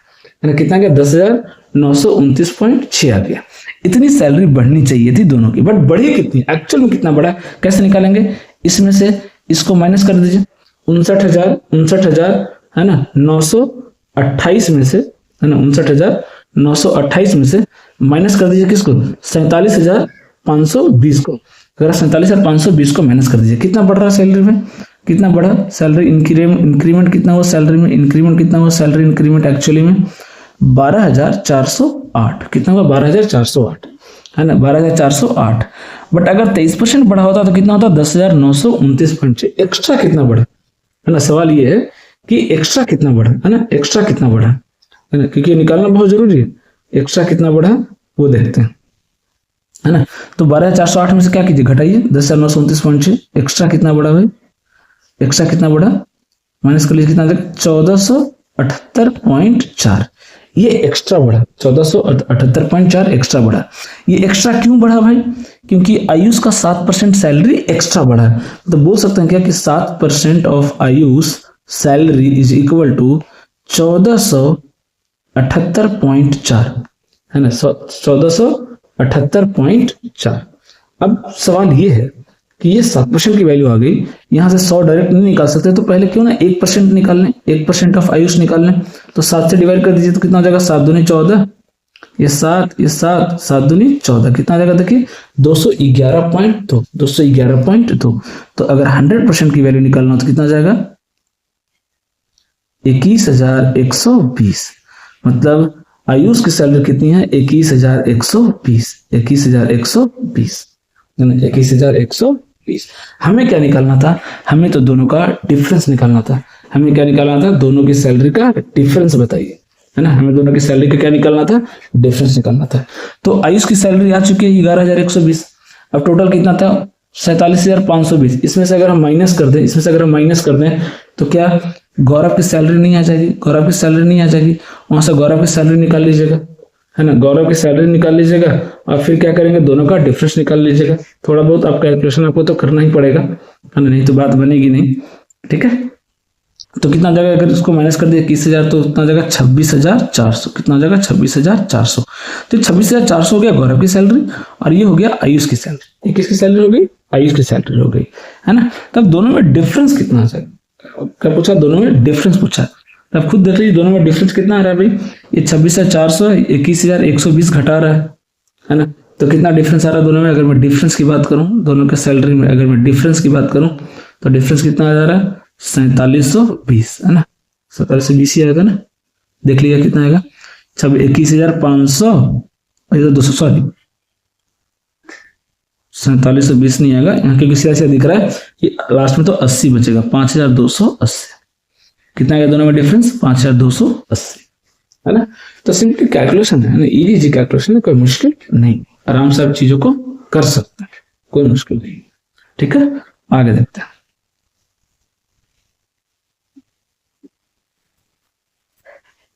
ना। कितना गया? 10,929.6 आ गया। इतनी सैलरी बढ़नी चाहिए थी दोनों की, बट बढ़ी कितनी? एक्चुअल में कितना बढ़ा? कैसे निकालेंगे? इसमें से इसको माइनस कर दीजिए। 59,000 है ना, 928 में से, है ना, 59,928 में से माइनस कर दीजिए किसको? 47,520 को। अगर 47,520 को माइनस कर दीजिए, कितना बढ़ रहा है सैलरी में? कितना बढ़ा सैलरी? इंक्रीमेंट कितना हुआ सैलरी में? इंक्रीमेंट कितना हुआ सैलरी? इंक्रीमेंट एक्चुअली में 12,408। कितना हुआ? 12,408, है ना, 12,408। बट अगर 23% बढ़ा होता तो कितना होता? 10,929.6। एक्स्ट्रा कितना बढ़ा, है ना। सवाल ये है कि एक्स्ट्रा कितना बढ़ा, है ना, एक्स्ट्रा कितना बढ़ा, है ना, क्योंकि निकालना बहुत जरूरी है। एक्स्ट्रा कितना बढ़ा वो देखते हैं, है ना। तो 12,408 में से क्या कीजिए? घटाइए 10,929.6। एक्स्ट्रा कितना बढ़ा भाई? एक्स्ट्रा कितना बढ़ा? माइनस कर लीजिए। कितना? 1478.4। ये एक्स्ट्रा बढ़ा, 1478.4 एक्स्ट्रा बढ़ा। ये एक्स्ट्रा क्यों बढ़ा भाई? क्योंकि आयुष का 7% सैलरी एक्स्ट्रा बढ़ा। तो बोल सकते हैं क्या कि 7% of Ayush salary is equal to 1478.4, है ना, 1478.4। अब सवाल ये है कि ये 7% की वैल्यू आ गई, यहां से 100 डायरेक्ट नहीं निकाल सकते, तो पहले क्यों ना 1% निकाल लें, 1% ऑफ आयुष निकाल लें। तो 7 से डिवाइड कर दीजिए तो कितना हो जाएगा? 7 दूनी 14, ये 7, ये 7, 7 दूनी 14, कितना आ जाएगा? देखिए 211.2, 211.2। तो अगर 100% की वैल्यू निकालना हो तो कितना आ जाएगा? 21,120। मतलब आयुष की सैलरी कितनी है? 21,120, 21,120, 21,120। हमें क्या निकालना था? हमें तो दोनों का डिफरेंस निकालना था। हमें क्या निकालना था? दोनों की सैलरी का डिफरेंस बताइए, है ना। हमें दोनों की सैलरी का क्या निकालना था? डिफरेंस निकालना था। तो आयुष की सैलरी आ चुकी है 11,120। अब टोटल कितना था? 47,520। इसमें से अगर हम माइनस कर दें, इसमें से अगर हम माइनस कर दें तो क्या गौरव की सैलरी नहीं आ जाएगी? गौरव की सैलरी नहीं आ जाएगी। वहां से गौरव की सैलरी निकाल लीजिएगा, है ना। गौरव की सैलरी निकाल लीजिएगा और फिर क्या करेंगे, दोनों का डिफरेंस निकाल लीजिएगा। थोड़ा बहुत आप कैलकुलेशन आपको तो करना ही पड़ेगा, है ना, नहीं तो बात बनेगी नहीं। ठीक है, तो कितना जाएगा, अगर इसको माइनस कर दिया 21,000 तो कितना जाएगा 26,400। कितना जाएगा 26,400। तो 26,400 हो गया गौरव की सैलरी और ये हो गया आयुष की सैलरी। ये किसकी सैलरी हो गई, आयुष की सैलरी हो गई, है ना। तब दोनों में डिफरेंस कितना आ जाएगा, क्या पूछा, दोनों में डिफरेंस पूछा। तब खुद देख लीजिए दोनों में डिफरेंस कितना आ रहा है भाई, ये 26,400 21,120 घटा रहा है ना। तो कितना डिफरेंस आ रहा है दोनों में, अगर मैं डिफरेंस की बात करूं दोनों के सैलरी में, अगर मैं डिफरेंस की बात करूं तो डिफरेंस कितना आ जा रहा है 4720, है ना। 4720 ही आएगा ना, देख लीजिए कितना आएगा 21,500 और इधर 200, सॉरी 4720 नहीं आएगा यहाँ, क्योंकि सीधा दिख रहा है कि लास्ट में तो 80 बचेगा, 5280। कितना आएगा दोनों में डिफरेंस 5280, है ना। तो सिंपली कैलकुलेशन है ना, इजी कैलकुलेशन है, कोई मुश्किल नहीं, आराम से आप चीजों को कर सकते हैं, कोई मुश्किल नहीं। ठीक है, आगे देखते हैं।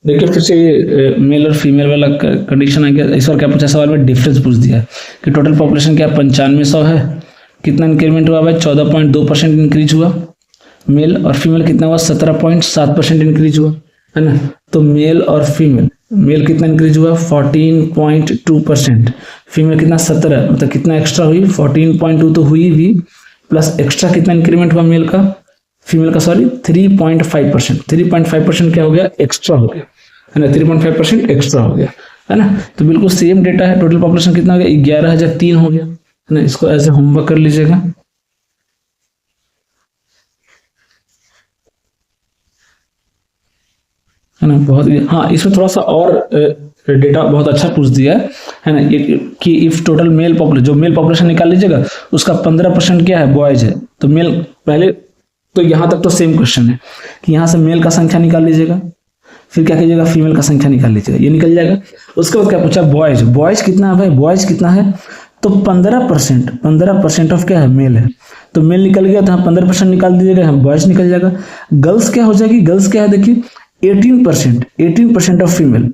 देखिए फिर से मेल और फीमेल वाला कंडीशन आ गया। इस बार क्या पूछा सवाल में, डिफरेंस पूछ दिया कि टोटल पॉपुलेशन क्या 9500 है, कितना इंक्रीमेंट हुआ भाई 14.2% इंक्रीज हुआ। मेल और फीमेल कितना हुआ 17.7% इंक्रीज हुआ, है ना। तो मेल और फीमेल, मेल कितना इंक्रीज हुआ 14.2%, फीमेल कितना 17, मतलब कितना एक्स्ट्रा हुई 14.2 तो हुई भी, प्लस एक्स्ट्रा कितना इंक्रीमेंट हुआ मेल का, फीमेल का सॉरी 3.5%। 3.5% क्या हो गया, एक्स्ट्रा हो गया, है ना। 3.5% एक्स्ट्रा हो गया, है ना। तो बिल्कुल सेम डेटा है। टोटल पॉपुलेशन कितना हो गया 11,003 हो गया, है ना। इसको ऐसे होमवर्क कर लीजिएगा। है ना, बहुत, हाँ इसमें थोड़ा सा और डेटा बहुत अच्छा पूछ दिया है ना, कि इफ टोटल मेल पॉपुलेशन, जो मेल पॉपुलेशन निकाल लीजिएगा उसका 15% क्या है, बॉयज है। तो मेल पहले तो यहां तक तो सेम क्वेश्चन है कि यहां से मेल का संख्या निकाल लीजिएगा, फिर क्या कीजिएगा फीमेल का संख्या निकाल लीजिएगा, ये निकल जाएगा। उसके बाद क्या पूछा बॉयज, बॉयज कितना है भाई, बॉयज कितना है तो 15% ऑफ क्या है, मेल है। तो मेल निकल गया तो 15% निकाल दीजिएगा, हम बॉयज निकल जाएगा। गर्ल्स क्या हो जाएगी, गर्ल्स क्या है देखिए 18% ऑफ फीमेल,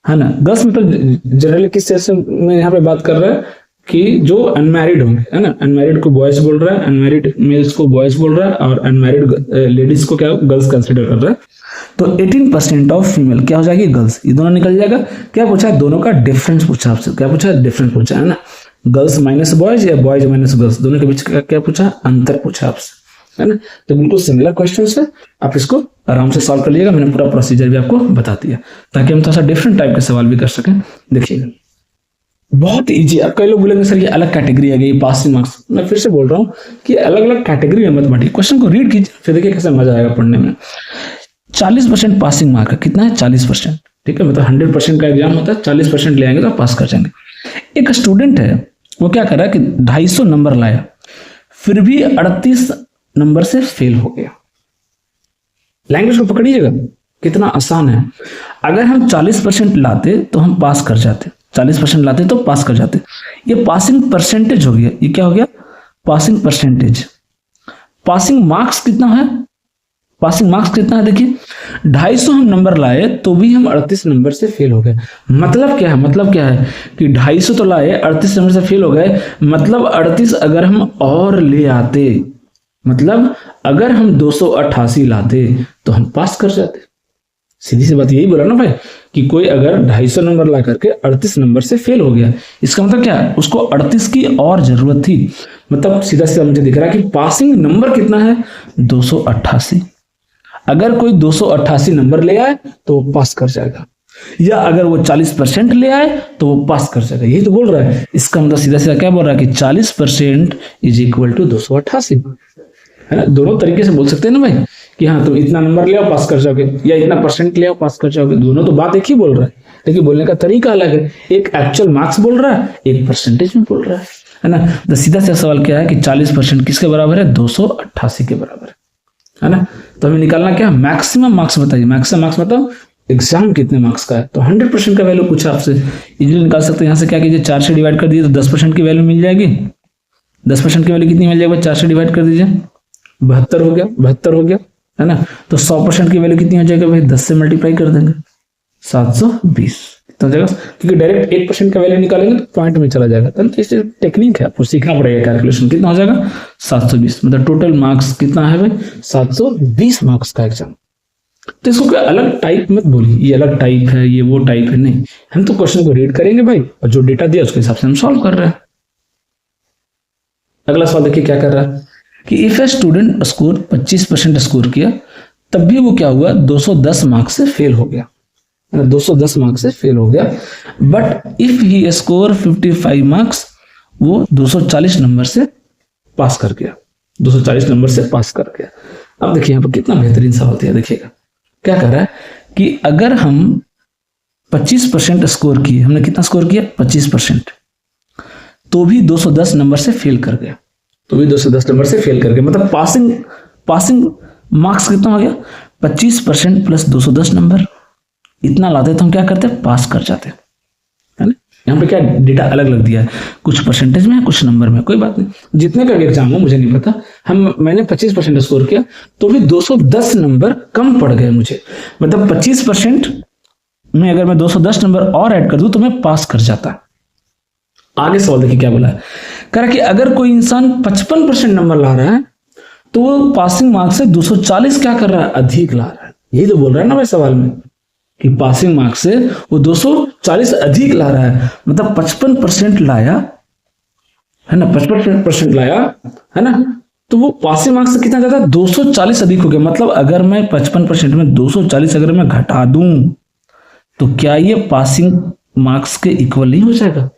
है ना। गर्ल्स में तो जनरली किस तरह से मैं यहाँ पे बात कर रहा है कि जो अनमैरिड होंगे, है ना, अनमैरिड को बॉयज बोल रहा है, अनमैरिड मेल्स को बॉयज बोल रहा है और अनमैरिड लेडीज को क्या गर्ल्स कंसिडर कर रहा है। तो 18% ऑफ फीमेल क्या हो जाएगी, गर्ल्स, ये दोनों निकल जाएगा। क्या पूछा, दोनों का डिफरेंस पूछा आपसे, क्या पूछा, डिफरेंस पूछा, है ना। गर्ल्स माइनस बॉयज या बॉयज माइनस गर्ल्स, दोनों के बीच का क्या पूछा, अंतर पूछा आपसे, है ना। तो बिल्कुल सिमिलर क्वेश्चन है, आप इसको आराम से सॉल्व कर लीजिएगा। मैंने पूरा प्रोसीजर भी आपको बता दिया ताकि हम थोड़ा सा डिफरेंट टाइप के सवाल भी कर सकें। देखिएगा बहुत इजी। अब कई लोग बोलेंगे सर ये अलग कैटेगरी है गई पासिंग मार्क्स, मैं फिर से बोल रहा हूँ कि अलग अलग कैटेगरी में मत बांटिए, क्वेश्चन को रीड कीजिए फिर देखिए कैसे मजा आएगा पढ़ने में। 40% पासिंग मार्क है, कितना है 40%, ठीक है, मतलब 100% का एग्जाम होता है, 40% ले आएंगे तो पास कर जाएंगे। एक स्टूडेंट है वो क्या कर रहा है कि 250 नंबर लाया फिर भी 38 नंबर से फेल हो गया। लैंग्वेज को पकड़िएगा कितना आसान है। अगर हम 40% लाते तो हम पास कर जाते, 40% लाते तो पास कर जाते। ये पासिंग परसेंटेज हो गया, ये क्या हो गया, पासिंग परसेंटेज। पासिंग मार्क्स कितना है, पासिंग मार्क्स कितना है देखिए 250 हम नंबर लाए तो भी हम 38 नंबर से फेल हो गए। मतलब क्या है, मतलब क्या है कि 250 तो लाए 38 नंबर से फेल हो गए, मतलब 38 अगर हम और ले आते, मतलब अगर हम 288 लाते तो हम पास कर जाते। सीधी सी बात यही बोला ना भाई कि कोई अगर 250 नंबर ला करके 38 नंबर से फेल हो गया, इसका मतलब क्या है, उसको 38 की और जरूरत थी। मतलब सीधा सीधा मुझे दिख रहा है कि पासिंग नंबर कितना है 288। अगर कोई 288 नंबर ले आए तो वो पास कर जाएगा, या अगर वो 40% ले आए तो वो पास कर जाएगा। यही तो बोल रहा है। इसका मतलब सीधा सीधा क्या बोल रहा है कि 40% इज इक्वल टू 288, है ना। दोनों तरीके से बोल सकते हैं ना भाई कि हाँ तुम इतना नंबर ले आओ पास कर जाओगे, या इतना परसेंट ले आओ पास कर जाओगे। दोनों तो बात एक ही बोल रहा है, लेकिन बोलने का तरीका अलग है। एक एक्चुअल मार्क्स बोल रहा है, एक परसेंटेज में बोल रहा है ना। तो सीधा सा सवाल क्या है कि 40% किसके बराबर है, 288 के बराबर है ना। तो हमें निकालना क्या, मैक्सिमम मार्क्स बताइए। मैक्सिमम मार्क्स बताओ एग्जाम कितने मार्क्स का है, तो 100% का वैल्यू पूछा आपसे, इजीली निकाल सकते हैं। यहाँ से क्या कीजिए 4 से डिवाइड कर दीजिए तो 10% की वैल्यू मिल जाएगी। 10% की वैल्यू कितनी मिल जाएगी, 4 से डिवाइड कर दीजिए 72 हो गया, 72 हो गया, है ना। तो 100% की वैल्यू कितनी हो जाएगी भाई, 10 से मल्टीप्लाई कर देंगे 720। कितना हो जाएगा, क्योंकि डायरेक्ट 1% का वैल्यू निकालेंगे तो पॉइंट में चला जाएगा। तो इस टेक्निक है, आपको सीखना पड़ेगा कैलकुलेशन। कितना हो जाएगा 720, मतलब टोटल मार्क्स कितना है भाई 720 मार्क्स का एग्जाम। तो इसको कोई अलग टाइप मत बोलिए, ये अलग टाइप है, ये वो टाइप है, नहीं। हम तो क्वेश्चन को रीड करेंगे भाई, और जो डेटा दिया उसके हिसाब से हम सॉल्व कर रहे हैं। अगला सवाल देखिए क्या कर रहा है कि if a student score 25% score किया, तब भी वो क्या हुआ 210 मार्क्स से फेल हो गया, 210 मार्क्स से फेल हो गया। But if he score 55 marks, वो 240 नंबर से पास कर गया, 240 नंबर से पास कर गया। अब देखिए यहाँ पर कितना बेहतरीन सवाल दिया, देखिएगा क्या कर रहा है कि अगर हम 25% स्कोर किए, हमने कितना स्कोर किया 25%, तो भी 210 नंबर से फेल कर गया, तो भी 210 नंबर से फेल कर गया। मतलब पासिंग मार्क्स कितना हो गया 25% प्लस 210 नंबर, इतना लाते तो हम क्या करते पास कर जाते, है ना। यहाँ पे क्या डेटा अलग लग दिया है, कुछ परसेंटेज में है कुछ नंबर में, कोई बात नहीं, जितने का एग्जाम हो मुझे नहीं पता। मैंने 25% स्कोर किया तो भी 210 नंबर कम पड़ गए मुझे, मतलब 25% में अगर मैं 210 नंबर और ऐड कर दूं तो मैं पास कर जाता। आगे सवाल देखिए क्या बोला है, कह रहा कि अगर कोई इंसान 55% नंबर ला रहा है तो वो पासिंग मार्क्स से 240 क्या कर रहा है अधिक ला रहा है। यही तो बोल रहा है ना भाई सवाल में कि पासिंग मार्क्स से वो 240 अधिक ला रहा है, मतलब 55% लाया है ना, 55% लाया है ना, तो वो पासिंग मार्क्स से कितना ज्यादा 240 अधिक हो गया। मतलब अगर मैं 55% में 240 अगर मैं घटा दूं तो क्या ये पासिंग मार्क्स के इक्वल नहीं हो जाएगा।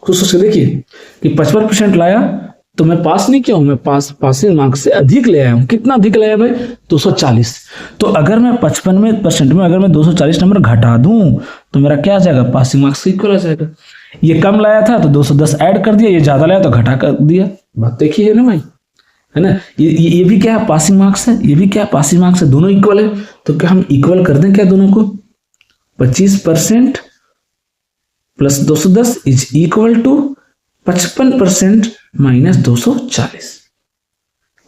खुद सोच के देखिए कि 55% लाया तो मैं पास नहीं किया हूं, मैं पासिंग मार्क्स से अधिक ले आया हूं। कितना अधिक लाया भाई 240। तो अगर मैं 55% में अगर मैं 240 नंबर घटा दूं तो मेरा क्या आ जाएगा पासिंग मार्क्स से इक्वल आ जाएगा। ये कम लाया था तो 210 ऐड कर दिया, ये ज्यादा लाया तो घटा कर दिया। बात देखिए ना भाई, है ना। ये भी क्या है पासिंग मार्क्स है, ये भी क्या है पासिंग मार्क्स है, दोनों इक्वल है। तो क्या हम इक्वल कर दें क्या दोनों को, 25% plus 210 is equal to 55% minus 240।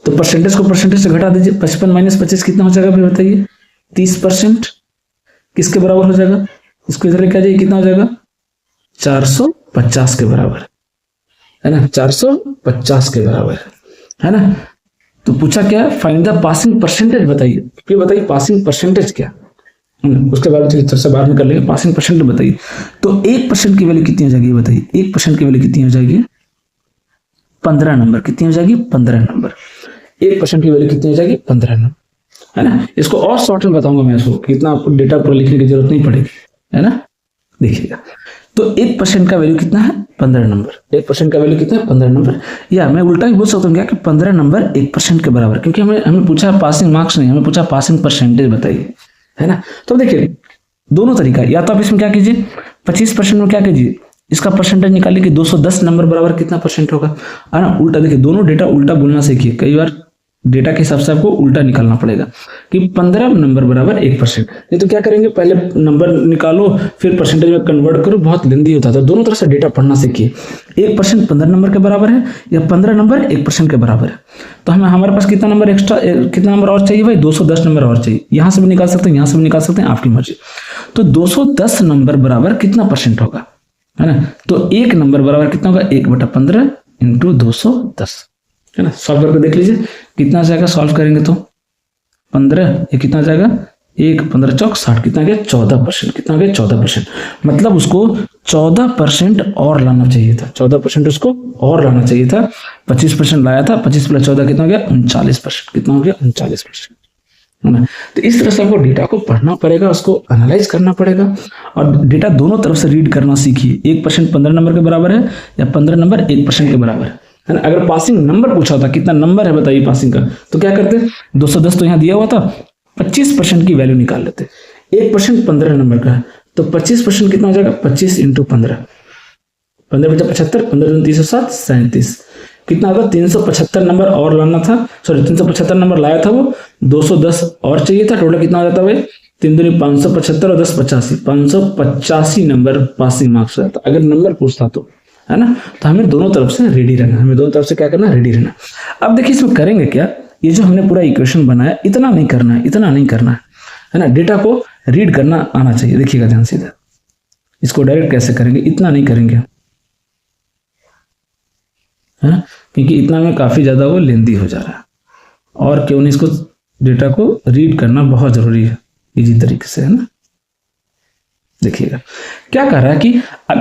तो परसेंटेज को परसेंटेज से घटा दीजिए, 55 माइनस 25 कितना हो जाएगा भाई बताइए 30%। किसके बराबर हो जाएगा, इसको इधर लेके आ जाइए, कितना हो जाएगा 450 के बराबर, है ना, 450 के बराबर, है ना। तो पूछा क्या है फाइंड द पासिंग परसेंटेज, बताइए पासिंग परसेंटेज क्या, उसके बाद सबसे बाद में कर लेंगे। पासिंग परसेंट बताइए। तो 1% की वैल्यू कितनी हो जाएगी बताइए, 1% की वैल्यू कितनी हो जाएगी 15 नंबर। कितनी हो जाएगी 15 नंबर। 1% की वैल्यू कितनी हो जाएगी 15 नंबर, है ना। इसको और शॉर्ट में बताऊंगा मैं इसको, कितना आपको डेटा पूरा लिखने की जरूरत नहीं पड़ेगी, है ना। देखिएगा तो 1% का वैल्यू कितना है 15 नंबर, 1% का वैल्यू कितना है 15 नंबर। या मैं उल्टा ही बोल सकता हूँ क्या कि 15 नंबर 1% के बराबर, क्योंकि हमें पूछा पासिंग मार्क्स नहीं, हमें पूछा पासिंग परसेंटेज बताइए, है ना। तो देखिए दोनों तरीका, या तो आप इसमें क्या कीजिए 25% में क्या कीजिए इसका परसेंटेज निकालिए कि 210 नंबर बराबर कितना परसेंट होगा, है ना। उल्टा देखिए, दोनों डेटा उल्टा बोलना सीखिए। कई बार डेटा के हिसाब से आपको उल्टा निकालना पड़ेगा कि 15 नंबर बराबर 1%। नहीं तो क्या करेंगे पहले नंबर निकालो फिर परसेंटेज में कन्वर्ट करो, बहुत लेंदी होता था। दोनों तरफ से डेटा पढ़ना सीखिए। 1% 15 नंबर के बराबर है या 15 नंबर 1% के बराबर है। तो हमारे पास कितना नंबर एक्स्ट्रा, कितना नंबर और चाहिए भाई 210 नंबर और चाहिए। यहां से भी निकाल सकते हैं, यहां से भी निकाल सकते हैं, आपकी मर्जी। तो 210 नंबर बराबर कितना परसेंट होगा, है ना। तो एक नंबर बराबर कितना होगा 1/15 इंटू 210, है ना। सॉल्व करके देख लीजिए कितना जाएगा। सॉल्व करेंगे तो 15, ये कितना जाएगा 1 15 चौक 60, कितना गया 14%। कितना गया 14%। मतलब उसको 14% और लाना चाहिए था, 14% उसको और लाना चाहिए था। 25% लाया था, 25 प्लस 14 कितना हो गया 39%। कितना हो गया 39%, है ना। तो इस तरह से आपको डेटा को पढ़ना पड़ेगा, उसको एनालाइज करना पड़ेगा और डेटा दोनों तरफ से रीड करना सीखिए। 1% 15 नंबर के बराबर है या 15 नंबर 1% के बराबर है ना। अगर पासिंग नंबर पूछा था कितना नंबर है बताइए पासिंग का, तो क्या करते 210 तो यहाँ दिया हुआ था, 25% की वैल्यू निकाल लेते। 1% 15 नंबर का है तो 25% कितना हो जाएगा 25 इंटू 15, 15 बचा 75, 15 दूनी 307 37, कितना होगा 375 नंबर और लाना था, सॉरी 375 नंबर लाया था वो, 210 और चाहिए था। टोटल कितना हो जाता भाई 3 दूनी 575 और 10 85, 585 नंबर पासिंग मार्क्स रहता अगर नंबर पूछता तो, है ना। तो हमें दोनों तरफ से रेडी रहना, हमें दोनों तरफ से क्या करना रेडी रहना। अब देखिए इसमें करेंगे क्या, ये जो हमने पूरा इक्वेशन बनाया इतना नहीं करना है, इतना नहीं करना है ना। डेटा को रीड करना आना चाहिए। देखिएगा ध्यान से इधर, इसको डायरेक्ट कैसे करेंगे, इतना नहीं करेंगे, है ना, क्योंकि इतना में काफी ज्यादा वो लेंदी हो जा रहा है, और क्यों नहीं, इसको डेटा को रीड करना बहुत जरूरी है इजी तरीके से, है ना। देखिएगा क्या कह रहा है कि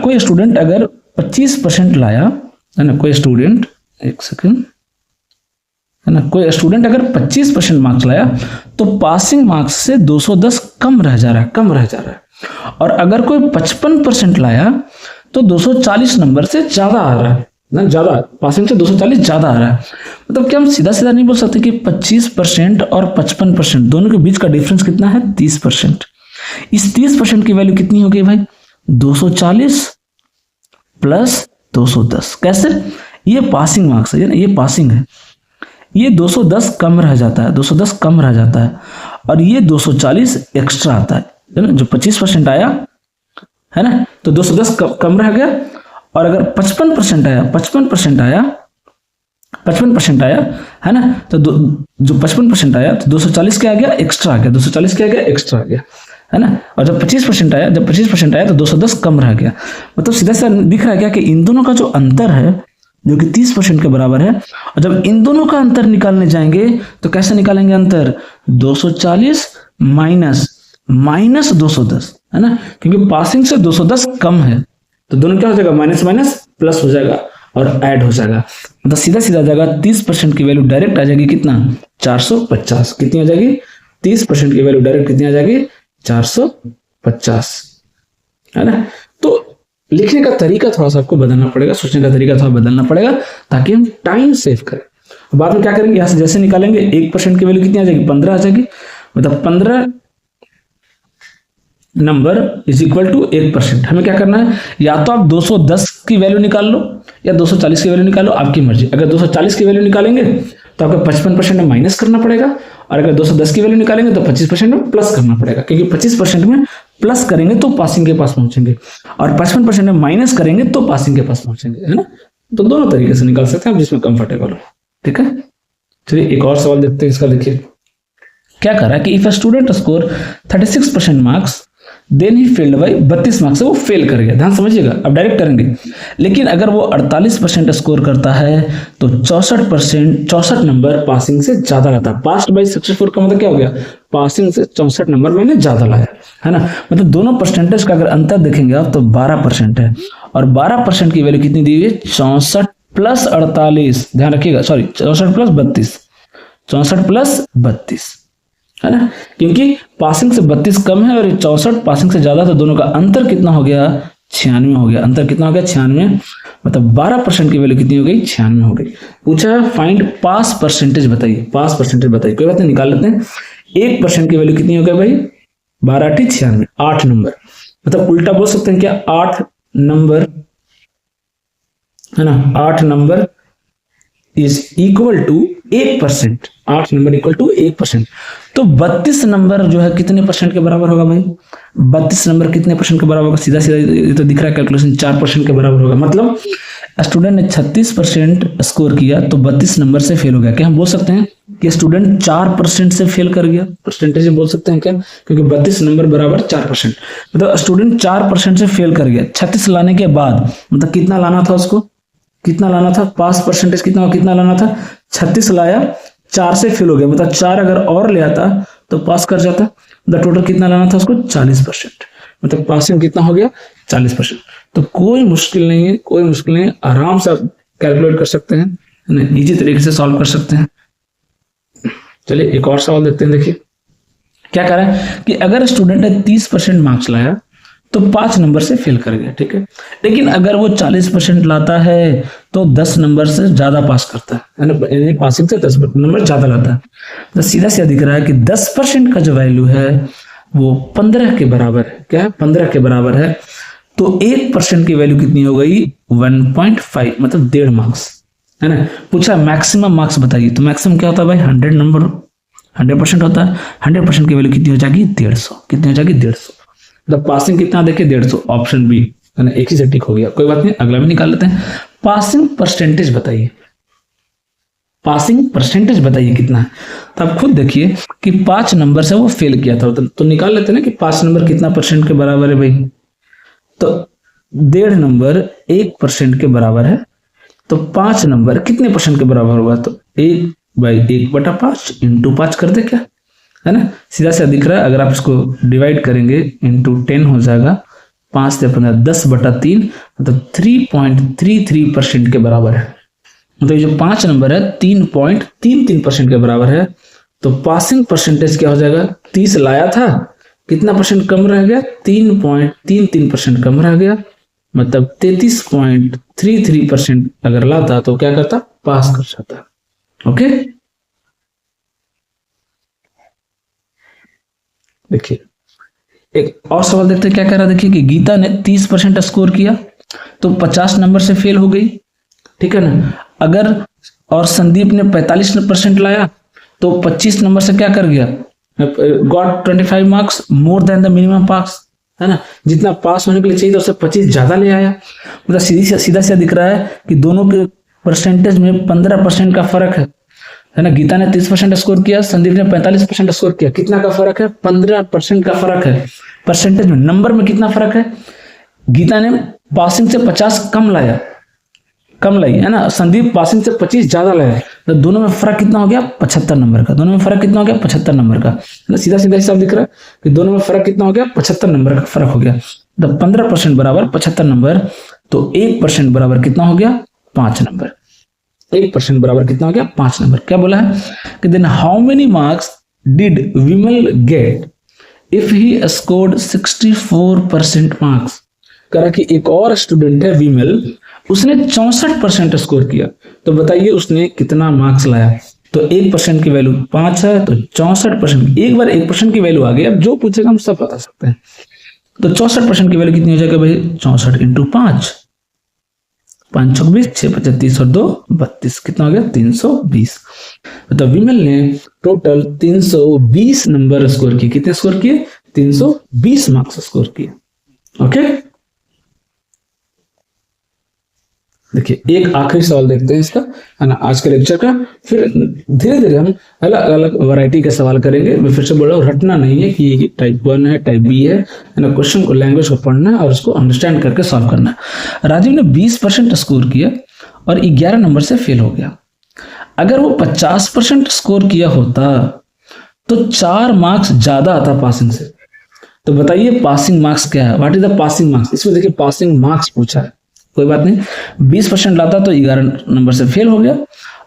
कोई स्टूडेंट अगर 25% लाया, है ना, कोई स्टूडेंट, एक सेकंड, है ना, कोई स्टूडेंट अगर 25% मार्क्स लाया तो पासिंग मार्क्स से 210 कम रह जा रहा है, और अगर कोई 55% लाया तो 240 नंबर से ज्यादा आ रहा है ना, ज्यादा पासिंग से 240 ज्यादा आ रहा है। मतलब क्या हम सीधा सीधा नहीं बोल सकते कि 25% और 55% दोनों के बीच का डिफरेंस कितना है, 30%। इस 30% की वैल्यू कितनी हो गई भाई, 240 प्लस 210। कैसे, ये पासिंग मार्क्स है ना, ये पासिंग है, ये 210 कम रह जाता है, 210 कम रह जाता है, और ये 240 एक्स्ट्रा आता है ना, जो 25% आया है ना, तो 210 कम रह गया, और अगर 55% आया, 55% आया है ना, तो जो 55% आया तो 240 क्या आ गया, एक्स्ट्रा आ गया, 240 क्या आ गया, एक्स्ट्रा आ गया, है ना। और जब 25% आया तो 210 कम रह गया। मतलब सीधा सीधा दिख रहा है क्या कि इन दोनों का जो अंतर है जो कि 30% के बराबर है, और जब इन दोनों का अंतर निकालने जाएंगे तो कैसे निकालेंगे अंतर, 240 माइनस 210, है ना, क्योंकि पासिंग से 210 कम है, तो दोनों क्या हो जाएगा, माइनस माइनस प्लस हो जाएगा और ऐड हो जाएगा। मतलब सीधा सीधा जाएगा, 30% की वैल्यू डायरेक्ट आ जाएगी कितना, 450। कितनी आ जाएगी, 30% की वैल्यू डायरेक्ट कितनी आ जाएगी, 450, है ना। तो लिखने का तरीका थोड़ा सा आपको बदलना पड़ेगा, सोचने का तरीका थोड़ा बदलना पड़ेगा, ताकि हम टाइम सेव करें। बाद में क्या करेंगे, यहां से जैसे निकालेंगे 1% की वैल्यू कितनी आ जाएगी, 15 आ जाएगी। मतलब 15 नंबर इज इक्वल टू 1%। हमें क्या करना है, या तो आप 210 की वैल्यू निकाल लो या 240 की वैल्यू निकालो, आपकी मर्जी। अगर 240 की वैल्यू निकालेंगे तो आपको 55% में माइनस करना पड़ेगा, और अगर 210 की वैल्यू निकालेंगे तो 25% में प्लस करना पड़ेगा, क्योंकि 25% में प्लस करेंगे तो पासिंग के पास पहुंचेंगे, और 55% में माइनस करेंगे तो पासिंग के पास पहुंचेंगे, है ना। तो दोनों तरीके से निकाल सकते हैं आप, जिसमें कंफर्टेबल हो, ठीक है। चलिए एक और सवाल देखते हैं इसका। देखिए क्या कह रहा है कि if a student score 36% marks then he failed by 32 marks से वो फेल कर गया। ध्यान समझिएगा, अब डायरेक्ट करेंगे। लेकिन अगर वो 48% स्कोर करता है तो 64 नंबर पासिंग से ज्यादा लाता है। पास्ट बाई 64 का मतलब क्या हो गया, पासिंग से 64 नंबर मैंने ज्यादा लाया, है ना। मतलब दोनों परसेंटेज का अगर अंतर देखेंगे आप तो 12% है, और 12% की वैल्यू कितनी दी हुई है, 64 प्लस 48, ध्यान रखिएगा, सॉरी 64 प्लस 32, 64 प्लस 32, है ना, क्योंकि पासिंग से 32 कम है और 64 पासिंग से ज्यादा, तो दोनों का अंतर कितना हो गया, 96 हो गया। अंतर कितना हो गया, 96। मतलब 12% की वैल्यू कितनी हो गई, 96 हो गई। पूछा है फाइंड पास परसेंटेज बताइए, पास परसेंटेज बताइए। कोई बात नहीं, निकाल लेते हैं। 1% की वैल्यू कितनी हो गई भाई, 12 8 96, 8 नंबर। मतलब उल्टा बोल सकते हैं क्या, 8 नंबर, है ना, 8 number is equal to 1%। 8 number equal to 1%। तो 32 नंबर जो है कितने परसेंट के बराबर होगा भाई, 32 नंबर कितने परसेंट के बराबर होगा, सीधा सीधा ये तो दिख रहा है कैलकुलेशन, 4% के बराबर होगा। मतलब स्टूडेंट ने 36% स्कोर किया तो 32 नंबर से फेल हो गया। क्या हम बोल सकते हैं कि स्टूडेंट 4% से फेल कर गया, परसेंटेज बोल सकते हैं क्या, क्योंकि 32 नंबर बराबर 4%। मतलब स्टूडेंट 4% से फेल कर गया। 36 लाने के बाद मतलब कितना लाना था उसको, कितना लाना था, पास परसेंटेज कितना लाना था, 36 लाया, 4 से फेल हो गया। मतलब 4 अगर और ले आता तो पास कर जाता। मतलब टोटल कितना लाना था उसको, 40%। मतलब पासिंग कितना हो गया, 40%। तो कोई मुश्किल नहीं है, कोई मुश्किल नहीं है, आराम से आप कैलकुलेट कर सकते हैं, इजी तरीके से सॉल्व कर सकते हैं। चलिए एक और सवाल देखते हैं। देखिए क्या कह रहा है कि अगर स्टूडेंट ने 30% मार्क्स लाया तो 5 नंबर से फेल कर गया, ठीक है। लेकिन अगर वो 40% लाता है तो 10 नंबर से ज्यादा पास करता है ना, पासिंग से 10 नंबर ज्यादा लाता है। तो सीधा सीधा दिख रहा है कि 10% का जो वैल्यू है वो 15 के बराबर है। क्या है, 15 के बराबर है। तो 1% की वैल्यू कितनी हो गई, 1.5, मतलब 1.5 मार्क्स, है ना। पूछा मैक्सिमम मार्क्स बताइए, तो मैक्सिमम क्या होता है भाई, 100 नंबर, 100% होता है। 100% की वैल्यू कितनी हो जाएगी, 150। कितनी हो जाएगी, 150। मतलब पासिंग कितना देखिए, 150, ऑप्शन बी, है ना, एक ही से टिक हो गया। कोई बात नहीं, अगला भी निकाल लेते हैं। पासिंग परसेंटेज बताइए, पासिंग परसेंटेज बताइए कितना है। तो आप खुद देखिए कि 5 नंबर से वो फेल किया था, तो निकाल लेते हैं ना कि 5 नंबर कितना परसेंट के बराबर है भाई। तो 1.5 नंबर 1% के बराबर है, तो 5 नंबर कितने परसेंट के बराबर होगा? तो 1/1/5 इंटू 5 कर दे क्या, है ना, सीधा सीधा दिख रहा है। अगर आप इसको डिवाइड करेंगे इंटू 10 हो जाएगा, 5 से 15 10/3, मतलब 3.33% के बराबर है। मतलब ये जो 5 नंबर है 3.33% के बराबर है। तो पासिंग परसेंटेज क्या हो जाएगा? 30 लाया था, कितना परसेंट कम रह गया? 3.33% कम रह गया, मतलब 33.33% अगर लाता तो क्या करता? पास कर जाता। ओके, देखिए एक और सवाल देखते हैं क्या कह रहा है। देखिए कि गीता ने 30% स्कोर किया तो 50 नंबर से फेल हो गई, ठीक है ना। अगर और संदीप ने 45% लाया तो 25 नंबर से क्या कर गया? Got 25 marks more than the minimum marks, है ना, जितना पास होने के लिए चाहिए तो उससे 25 ज्यादा ले आया। मतलब सीधा सीधा दिख रहा है कि दोनों के परसेंटेज में 15% का फर्क है ना। गीता ने 30% स्कोर किया, संदीप ने 45% स्कोर किया, कितना का फर्क है? 15% का फर्क है। परसेंटेज में, नंबर में कितना फर्क है? गीता ने पासिंग से 50 कम लाई, है ना, संदीप पासिंग से 25 ज्यादा लाया, तो दोनों में फर्क कितना हो गया? 75 नंबर का। दोनों में फर्क कितना हो गया? 75 नंबर का। सीधा सीधा हिसाब दिख रहा है कि दोनों में फर्क कितना हो गया? 75 नंबर का फर्क हो गया। तो 15% बराबर 75 नंबर, तो 1% बराबर कितना हो गया? 5 नंबर। 1% बराबर कितना हो गया? 5 नंबर। क्या बोला है कि then how many marks did Vimal get if he scored 64% marks. करा कि एक और स्टूडेंट है विमल, उसने 64% स्कोर किया, तो बताइए उसने कितना मार्क्स लाया। तो 1% की वैल्यू 5 है, तो 64%। एक बार 1% की वैल्यू आ गई, अब जो पूछेगा हम सब बता सकते हैं। तो 64% की वैल्यू कितनी हो जाएगा भाई? 64 इंटू 5, 5 चौक 20, 6 25 30 और 2 32, कितना हो गया? 320। मतलब विमल ने टोटल 320 नंबर स्कोर किए। कितने स्कोर किए? 320 मार्क्स स्कोर किए। ओके, देखिए एक आखिरी सवाल देखते हैं इसका, है ना, आज के लेक्चर का। फिर धीरे धीरे हम अलग अलग वैरायटी के सवाल करेंगे। मैं फिर से बोल रहा हूँ, रटना नहीं है कि टाइप 1 है, टाइप बी है ना। क्वेश्चन को, लैंग्वेज को पढ़ना है और उसको अंडरस्टैंड करके सॉल्व करना है। राजीव ने 20% स्कोर किया और 11 नंबर से फेल हो गया। अगर वो 50% स्कोर किया होता तो 4 मार्क्स ज्यादा आता पासिंग से। तो बताइए पासिंग मार्क्स क्या है? What is the passing marks? इसमें देखिए पासिंग मार्क्स पूछा है, कोई बात नहीं। 20% लाता तो 11 नंबर से फेल हो गया।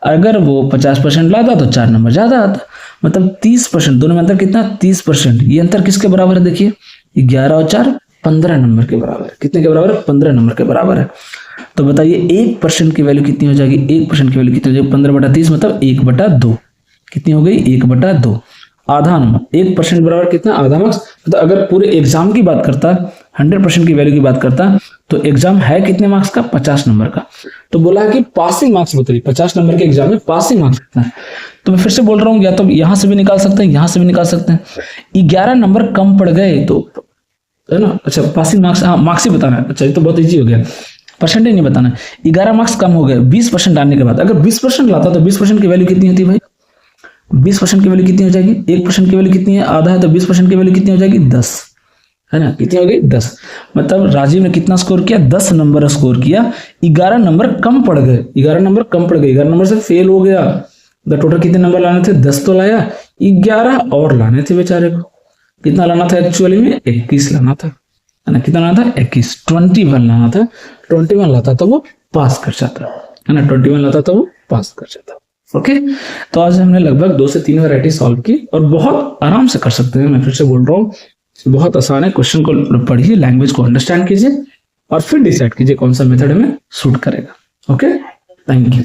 अगर वो 50% लाता तो 4 नंबर ज्यादा आता, मतलब 30%। दोनों में अंतर कितना? 30%। ये अंतर किसके बराबर है? देखिए 11 और 4 15 नंबर के बराबर है। कितने के बराबर है? 15 नंबर के बराबर है। तो बताइए 1% की वैल्यू कितनी हो जाएगी? 1% की वैल्यू कितनी हो जाएगी? 15/30, मतलब 1/2। कितनी हो गई? 1/2। आधा नंबर। 1% बराबर कितना? आधा मार्क्स। तो अगर पूरे एग्जाम की बात करता, 100% की वैल्यू की बात करता, तो एग्जाम है कितने मार्क्स का? 50 नंबर का। तो बोला है कि पासिंग मार्क्स बताइए, 50 नंबर के एग्जाम में पासिंग मार्क्स कितना है। तो मैं फिर से बोल रहा हूँ, या तो यहां से भी निकाल सकते हैं, यहां से भी निकाल सकते हैं। 11 नंबर कम पड़ गए तो, है ना। अच्छा, पासिंग मार्क्स, हाँ मार्क्स ही बताना है। अच्छा, ये तो बहुत ईजी हो गया, परसेंटेज नहीं बताना। 11 मार्क्स कम हो गए 20% आने के बाद। अगर 20% लाता तो 20% की वैल्यू कितनी होती है भाई? 20% की वैल्यू कितनी हो जाएगी? 1% की वैल्यू कितनी है? आधा है, तो 20% की वैल्यू कितनी हो जाएगी? 10, है ना। कितनी हो गई? 10। मतलब राजीव ने कितना स्कोर किया? 10 नंबर स्कोर किया। 11 नंबर कम पड़ गए, 11 नंबर कम पड़ गए, 11 नंबर से फेल हो गया। तो टोटल कितने नंबर लाने थे? 10 तो लाया, 11 और लाने थे बेचारे को। कितना लाना था एक्चुअली में? 21 लाना था, है ना। कितना लाना था? 21, 21 लाना था। 21 लाता तो वो पास कर जाता, है ना। 21 लाता तो वो पास कर जाता। ओके, तो आज हमने लगभग 2 से 3 वैरायटी सॉल्व की और बहुत आराम से कर सकते हैं। मैं फिर से बोल रहा हूँ, बहुत आसान है। क्वेश्चन को पढ़िए, लैंग्वेज को अंडरस्टैंड कीजिए और फिर डिसाइड कीजिए कौन सा मेथड हमें सूट करेगा। Okay, thank you.